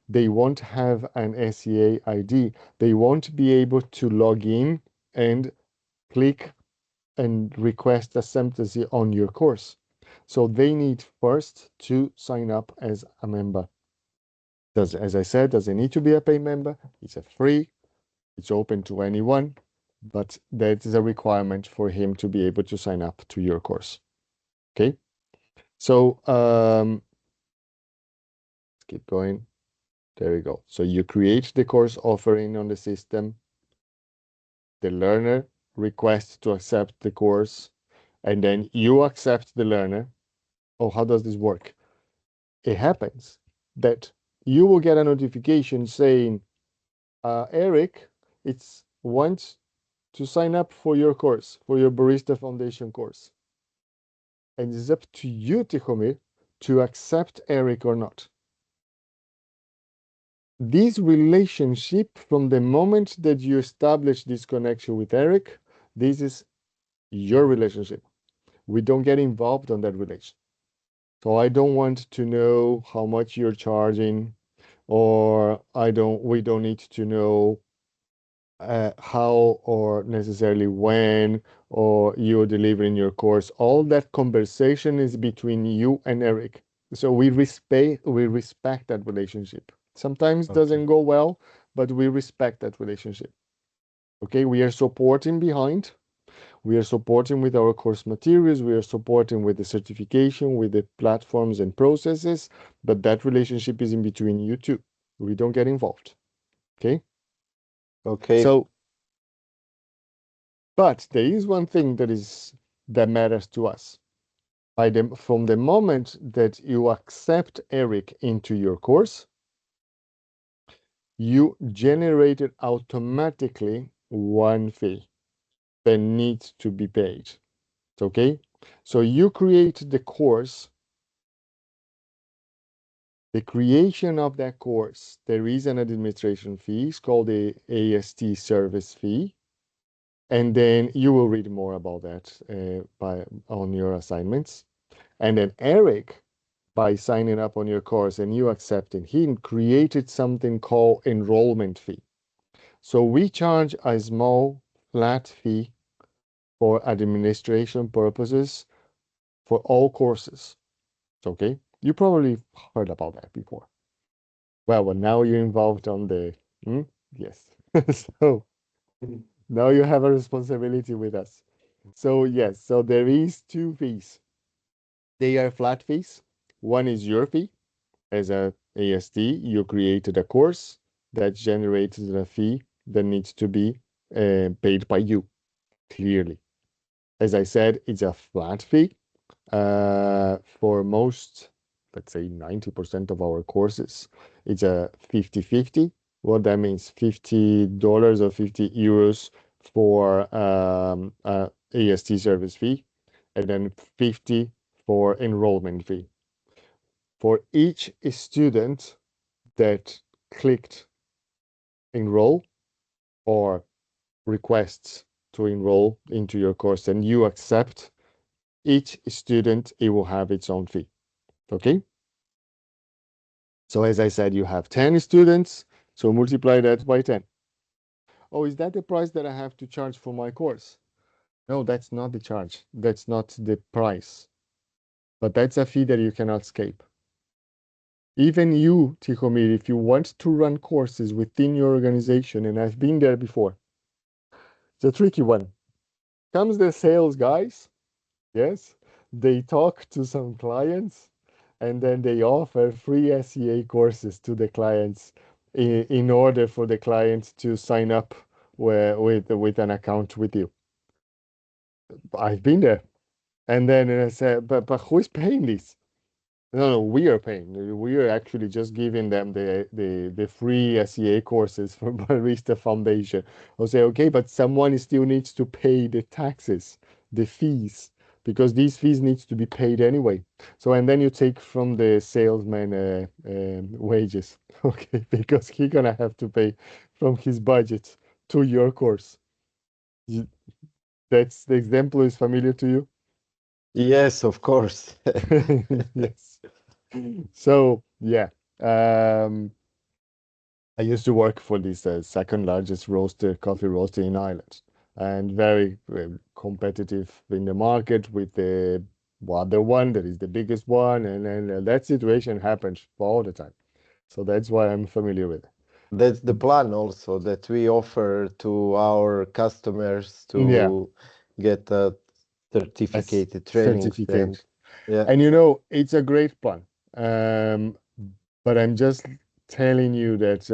they won't have an SEA ID. They won't be able to log in and click and request a sympathy on your course. So they need first to sign up as a member. As I said, doesn't need to be a paid member. It's a free. It's open to anyone, but that is a requirement for him to be able to sign up to your course. Okay. So let's keep going. There we go. So you create the course offering on the system. The learner requests to accept the course, and then you accept the learner. Oh, how does this work? It happens that you will get a notification saying, Eric, wants to sign up for your course, for your Barista Foundation course. And it's up to you, Tihomir, to accept Eric or not. This relationship, from the moment that you establish this connection with Eric, this is your relationship. We don't get involved on that relation. So I don't want to know how much you're charging, or we don't need to know how or necessarily when or you're delivering your course. All that conversation is between you and Eric. So we respect that relationship. Sometimes doesn't go well, but we respect that relationship. Okay, we are supporting behind. We are supporting with our course materials. We are supporting with the certification, with the platforms and processes, but that relationship is in between you two. We don't get involved. Okay? Okay. So, but there is one thing that matters to us. From the moment that you accept Eric into your course, you generated automatically one fee that needs to be paid. Okay? So you create the course. The creation of that course, there is an administration fee. It's called the AST service fee. And then you will read more about that on your assignments. And then Eric, by signing up on your course and you accepting, he created something called enrollment fee. So we charge a small flat fee for administration purposes for all courses. Okay? You probably heard about that before. Well, now you're involved on the, yes. So now you have a responsibility with us. So yes, so there is two fees. They are flat fees. One is your fee. As a AST, you created a course that generated a fee that needs to be paid by you, clearly. As I said, it's a flat fee. For most, let's say 90% of our courses, it's a 50-50. What that means, $50 or 50 euros for AST service fee, and then 50 for enrollment fee. For each student that clicked enroll or requests to enroll into your course and you accept, each student, it will have its own fee. Okay? So as I said, you have 10 students, so multiply that by 10. Oh, is that the price that I have to charge for my course? No, that's not the charge. That's not the price. But that's a fee that you cannot escape. Even you, Tihomir, if you want to run courses within your organization, and I've been there before, it's a tricky one. Comes the sales guys, yes, they talk to some clients, and then they offer free SEA courses to the clients in order for the client to sign up with an account with you. I've been there. And then I said, but who is paying this? No, we are paying. We are actually just giving them the free SEA courses for Barista Foundation. I'll say, okay, but someone still needs to pay the taxes, the fees, because these fees needs to be paid anyway. So, and then you take from the salesman wages, okay, because he's gonna have to pay from his budget to your course. That's the example is familiar to you? Yes, of course. Yes. So yeah, I used to work for this second largest coffee roaster in Ireland, and very competitive in the market with the other one that is the biggest one, and that situation happens all the time. So that's why I'm familiar with it. That's the plan also that we offer to our customers to get a certificated training. Certificate. Yeah. And it's a great plan. But I'm just telling you that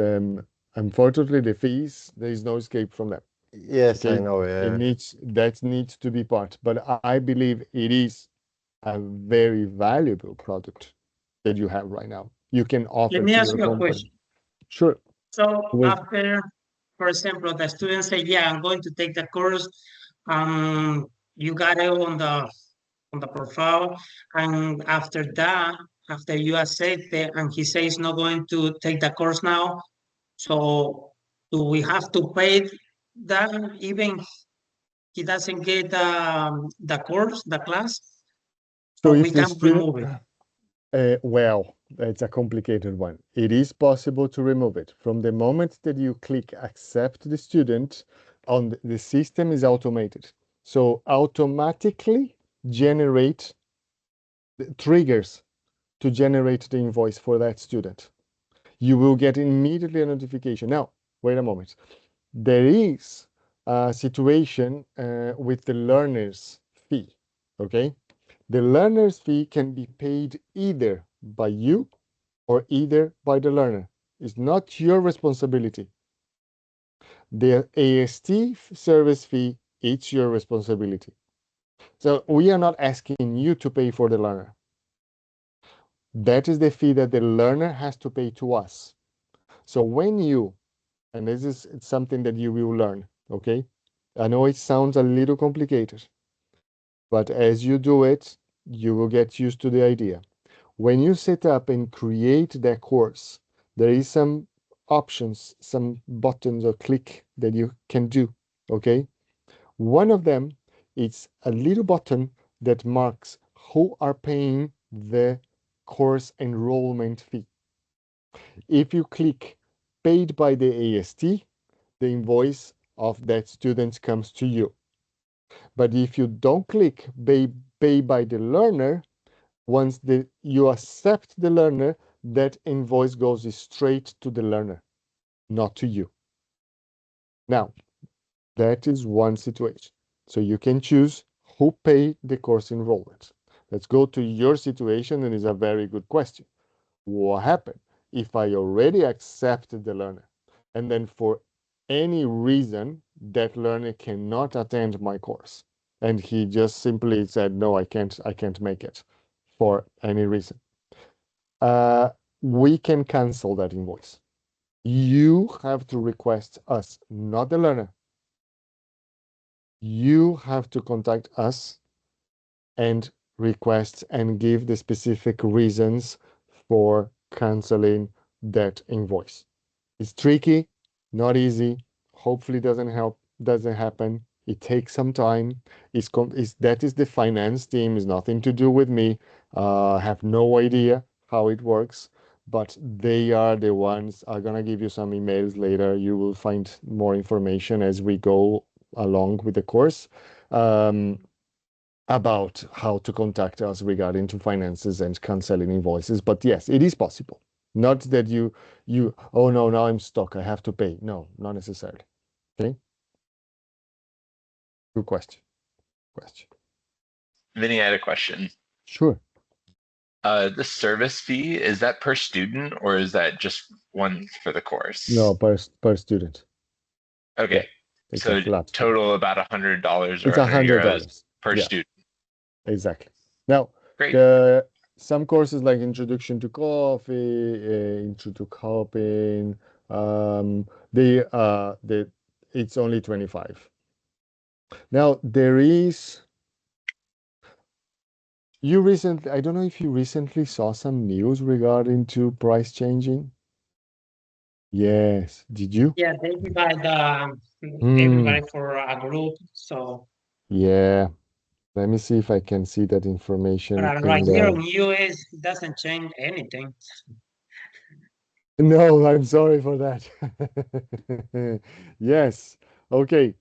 unfortunately the fees, there is no escape from them. Yes, Okay? I know. That needs to be part. But I believe it is a very valuable product that you have right now. You can offer Let me to ask your you a company. question. Sure. So With after for example, the student say, yeah, I'm going to take the course. You got it on the profile. And after that, after you accept it, and he says not going to take the course now, so do we have to pay that even he doesn't get the course, the class? So Or if we the can student, remove it? well, it's a complicated one. It is possible to remove it. From the moment that you click accept the student, on the system is automated. So automatically generate triggers to generate the invoice for that student. You will get immediately a notification. Now, wait a moment. There is a situation with the learner's fee, okay? The learner's fee can be paid either by you or either by the learner. It's not your responsibility. The AST service fee, it's your responsibility. So we are not asking you to pay for the learner. That is the fee that the learner has to pay to us. So when you, and this is something that you will learn, okay? I know it sounds a little complicated, but as you do it, you will get used to the idea. When you set up and create that course, there is some options, some buttons or click that you can do, okay? One of them is a little button that marks who are paying the course enrollment fee. If you click paid by the AST, the invoice of that student comes to you. But if you don't click pay by the learner, once you accept the learner, that invoice goes straight to the learner, not to you. Now, that is one situation. So you can choose who pay the course enrollment. Let's go to your situation, and it's a very good question. What happened if I already accepted the learner, and then for any reason that learner cannot attend my course, and he just simply said, no, I can't make it for any reason? We can cancel that invoice. You have to request us, not the learner. You have to contact us and request and give the specific reasons for canceling that invoice. It's tricky, not easy. Hopefully doesn't happen. It takes some time. That is the finance team. It's nothing to do with me. I have no idea how it works, but they are the ones. I'm gonna give you some emails later. You will find more information as we go along with the course. About how to contact us regarding to finances and canceling invoices. But yes, it is possible. Not that oh no, now I'm stuck, I have to pay. No, not necessarily. Okay. Good question. Vinny, I had a question. Sure. The service fee, is that per student or is that just one for the course? No, per student. Okay. Yeah, it's So a flat fee. total about $100 or It's €100 per yeah, student. exactly. Now, Great. some courses like Introduction to Coffee, Intro to Copying, it's only 25. Now there is. I don't know if you recently saw some news regarding to price changing. Yes, did you? Yeah, they divide everybody for a group. So, Yeah, let me see if I can see that information but right pinned here down. in US, it doesn't change anything. No, I'm sorry for that. Yes, okay,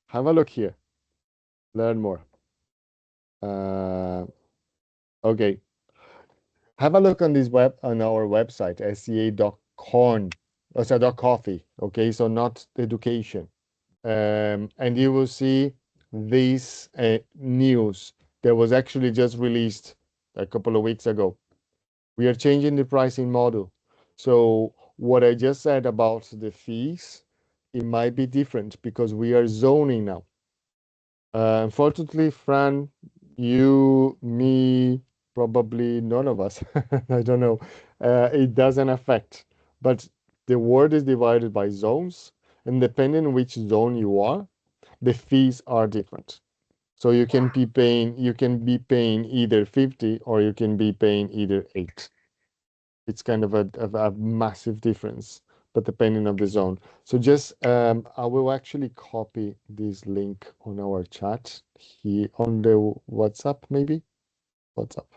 have a look here. Learn more. Okay, have a look on our website, sca.con, .coffee. Okay, so not education. And you will see this news that was actually just released a couple of weeks ago. We are changing the pricing model. So what I just said about the fees, it might be different because we are zoning now. Unfortunately, Fran, you, me, probably none of us, I don't know, it doesn't affect. But the world is divided by zones, and depending on which zone you are, the fees are different. So you can be paying either 50 or you can be paying either 8. It's kind of a massive difference, but depending on the zone. So just I will actually copy this link on our chat here on the WhatsApp, maybe WhatsApp.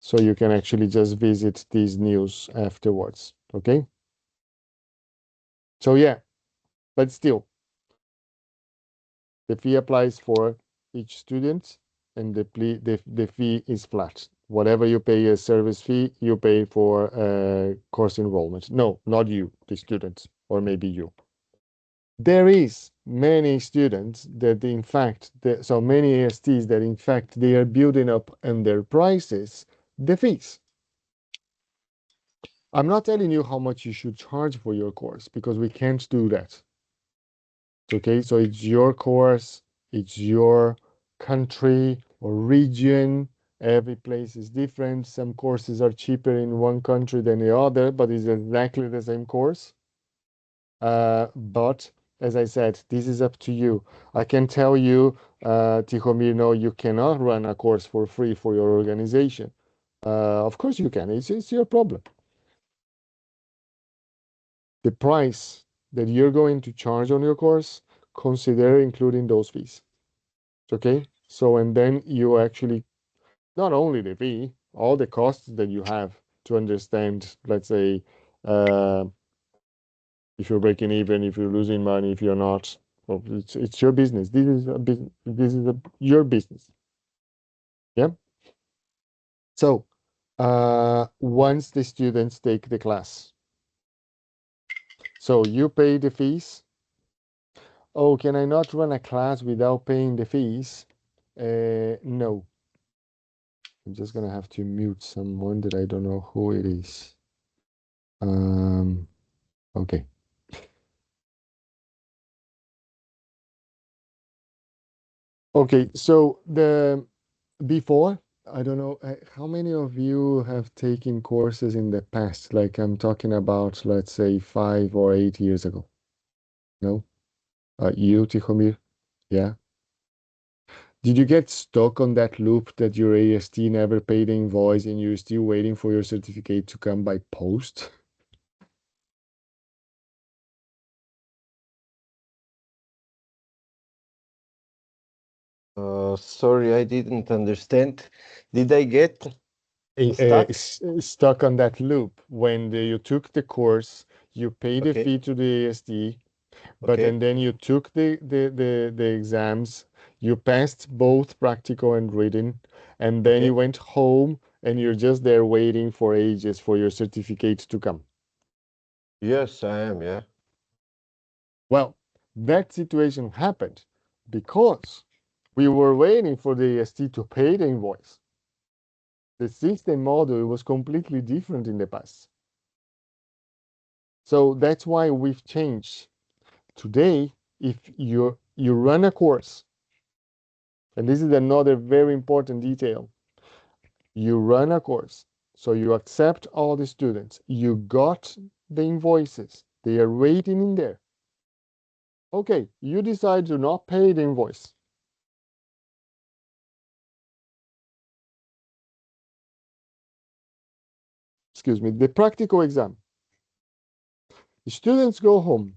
So you can actually just visit these news afterwards. Okay. So yeah, but still, the fee applies for each student, and the fee is flat. Whatever you pay as service fee, you pay for course enrollment. No, not you, the student, or maybe you. There is many students that in fact, so many ASTs that in fact they are building up on their prices the fees. I'm not telling you how much you should charge for your course because we can't do that. Okay, so it's your course, it's your country or region. Every place is different. Some courses are cheaper in one country than the other, but it's exactly the same course. But as I said, this is up to you. I can tell you, Tihomir, no, you cannot run a course for free for your organization. Of course you can. It's your problem. The price that you're going to charge on your course, consider including those fees. Okay, so and then you actually not only the fee, all the costs that you have to understand, let's say, if you're breaking even, if you're losing money, if you're not. Well, it's your business. This is a business. This is your business. Yeah. So once the students take the class, so you pay the fees. Oh, can I not run a class without paying the fees? No. I'm just gonna have to mute someone that I don't know who it is. Okay. Okay, so before, I don't know how many of you have taken courses in the past, like I'm talking about, let's say 5 or 8 years ago. No? You, Tihomir? Yeah. Did you get stuck on that loop that your AST never paid the invoice and you're still waiting for your certificate to come by post? Sorry, I didn't understand. Did I get stuck? Stuck on that loop when you took the course, you paid the fee to the AST, but and then you took the exams, you passed both practical and written, and then you went home and you're just there waiting for ages for your certificate to come. Yes, I am, yeah. Well, that situation happened because we were waiting for the AST to pay the invoice. The system model was completely different in the past. So that's why we've changed. Today, if you run a course, and this is another very important detail, you run a course, so you accept all the students, you got the invoices, they are waiting in there. Okay, you decide to not pay the invoice. Excuse me, the practical exam. The students go home.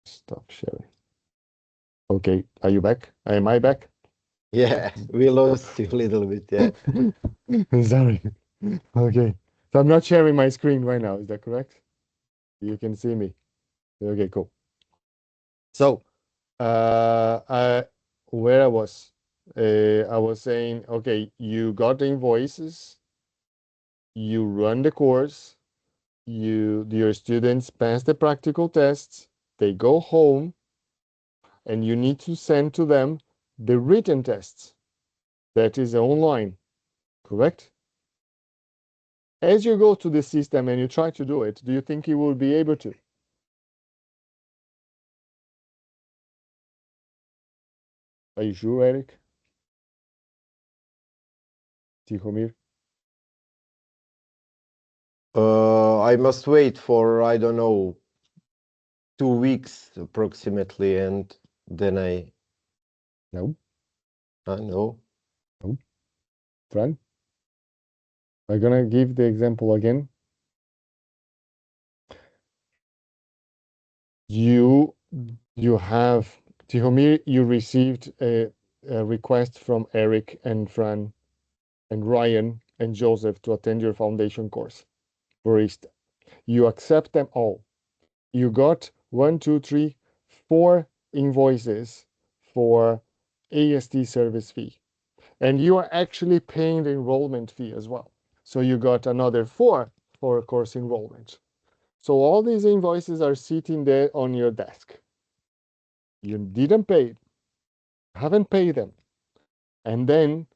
Stop sharing. Okay, are you back? Am I back? Yeah, we lost you a little bit, yeah. Sorry. Okay, so I'm not sharing my screen right now, is that correct? You can see me. Okay, cool. So, where I was saying, okay, you got the invoices, you run the course, your students pass the practical tests, they go home, and you need to send to them the written tests. That is online. correct? As you go to the system and you try to do it, do you think you will be able to? Are you sure, Eric? Tihomir? I must wait for, I don't know, 2 weeks approximately, and then No. I know. No. Fran? I'm gonna give the example again. You have, Tihomir, you received a request from Eric and Fran and Ryan and Joseph to attend your foundation course for East. You accept them all. You got 1, 2, 3, 4 invoices for AST service fee. And you are actually paying the enrollment fee as well. So you got another 4 for course enrollment. So all these invoices are sitting there on your desk. You didn't pay, haven't paid them. And then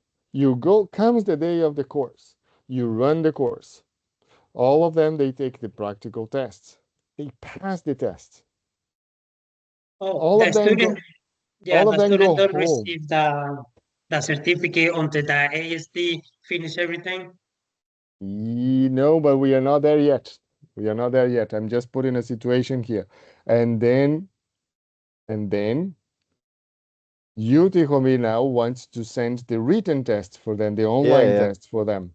comes the day of the course. You run the course. All of them, they take the practical tests. They pass the test. Oh, All the of them student, go, yeah, all of the them student go don't home. receive the certificate until the AST finish everything. No, but we are not there yet. We are not there yet. I'm just putting a situation here. And then you, Tihomir, now wants to send the written test for them, the online Yeah. test for them.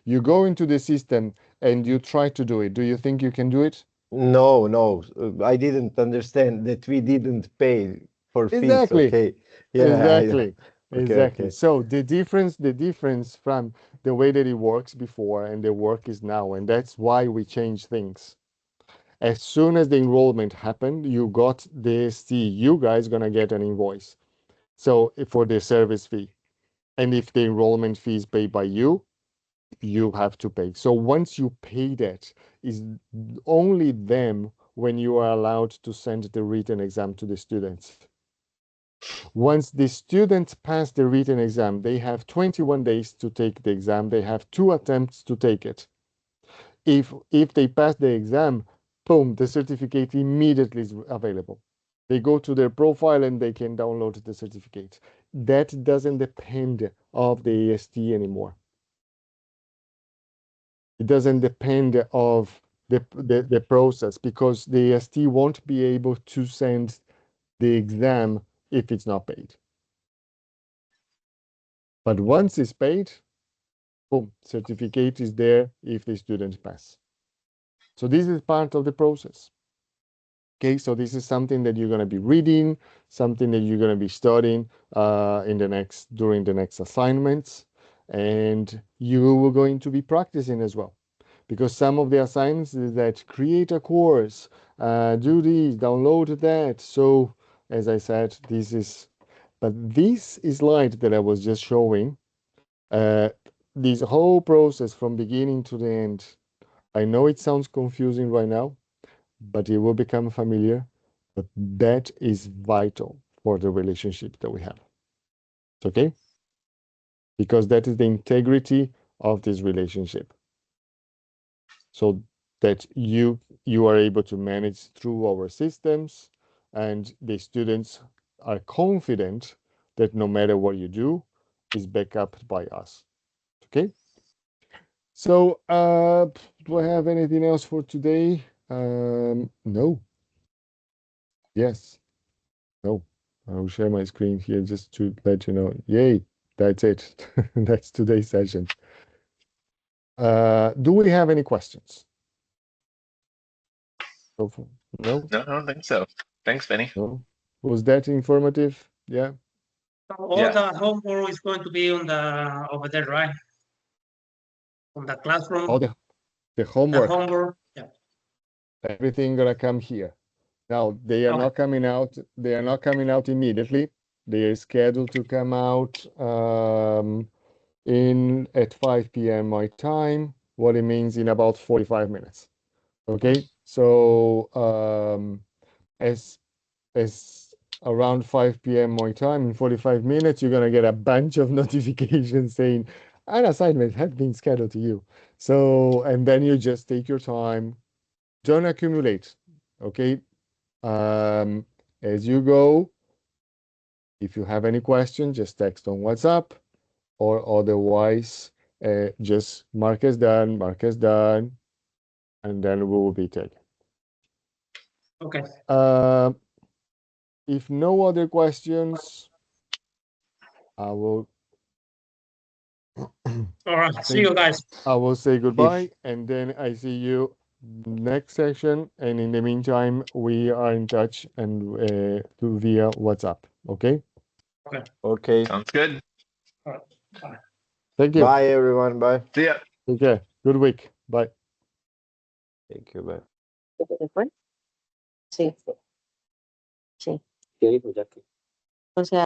You go into the system and you try to do it. Do you think you can do it? No. I didn't understand that we didn't pay for fees. Exactly. Okay. Yeah. Exactly. Okay. Exactly. So the difference from the way that it works before and the work is now, and that's why we change things. As soon as the enrollment happened, you got the AST. You guys gonna get an invoice. So for the service fee, and if the enrollment fee is paid by you, you have to pay. So once you pay that, is only then when you are allowed to send the written exam to the students. Once the students pass the written exam, they have 21 days to take the exam. They have 2 attempts to take it. If they pass the exam, boom, the certificate immediately is available. They go to their profile and they can download the certificate. That doesn't depend of the AST anymore. It doesn't depend of the process, because the AST won't be able to send the exam if it's not paid. But once it's paid, boom, certificate is there if the student pass. So this is part of the process. Okay, so this is something that you're going to be reading, something that you're going to be studying during the next assignments, and you are going to be practicing as well. Because some of the assignments is that create a course, do this, download that. So as I said, this slide that I was just showing, this whole process from beginning to the end. I know it sounds confusing right now, but it will become familiar. But that is vital for the relationship that we have. Okay? Because that is the integrity of this relationship. So that you are able to manage through our systems, and the students are confident that no matter what you do is backed up by us. Okay? So do I have anything else for today? No. Yes. No. I'll share my screen here just to let you know. Yay, that's it. That's today's session. Do we have any questions? So far? No? No, I don't think so. Thanks, Benny. No? Was that informative? Yeah. All the homework is going to be on over there, right? On the classroom. All the homework. The homework. Yeah. Everything gonna come here. Now they are not coming out. They are not coming out immediately. They are scheduled to come out at 5 p.m. my time. What it means in about 45 minutes. Okay, so as around 5 p.m. my time, in 45 minutes, you're gonna get a bunch of notifications saying, an assignment had been scheduled to you. So, and then you just take your time. Don't accumulate, okay? As you go, if you have any question, just text on WhatsApp, or otherwise, just mark as done, and then we will be taken. Okay. If no other questions, I will. All right. See you guys. I will say goodbye, and then I see you next session. And in the meantime, we are in touch and via WhatsApp. Okay. Okay. Okay. Sounds good. All right. Bye. Thank you. Bye, everyone. Bye. See ya. Take care. Good week. Bye. Thank you. Bye. Sí. Sí. O sea,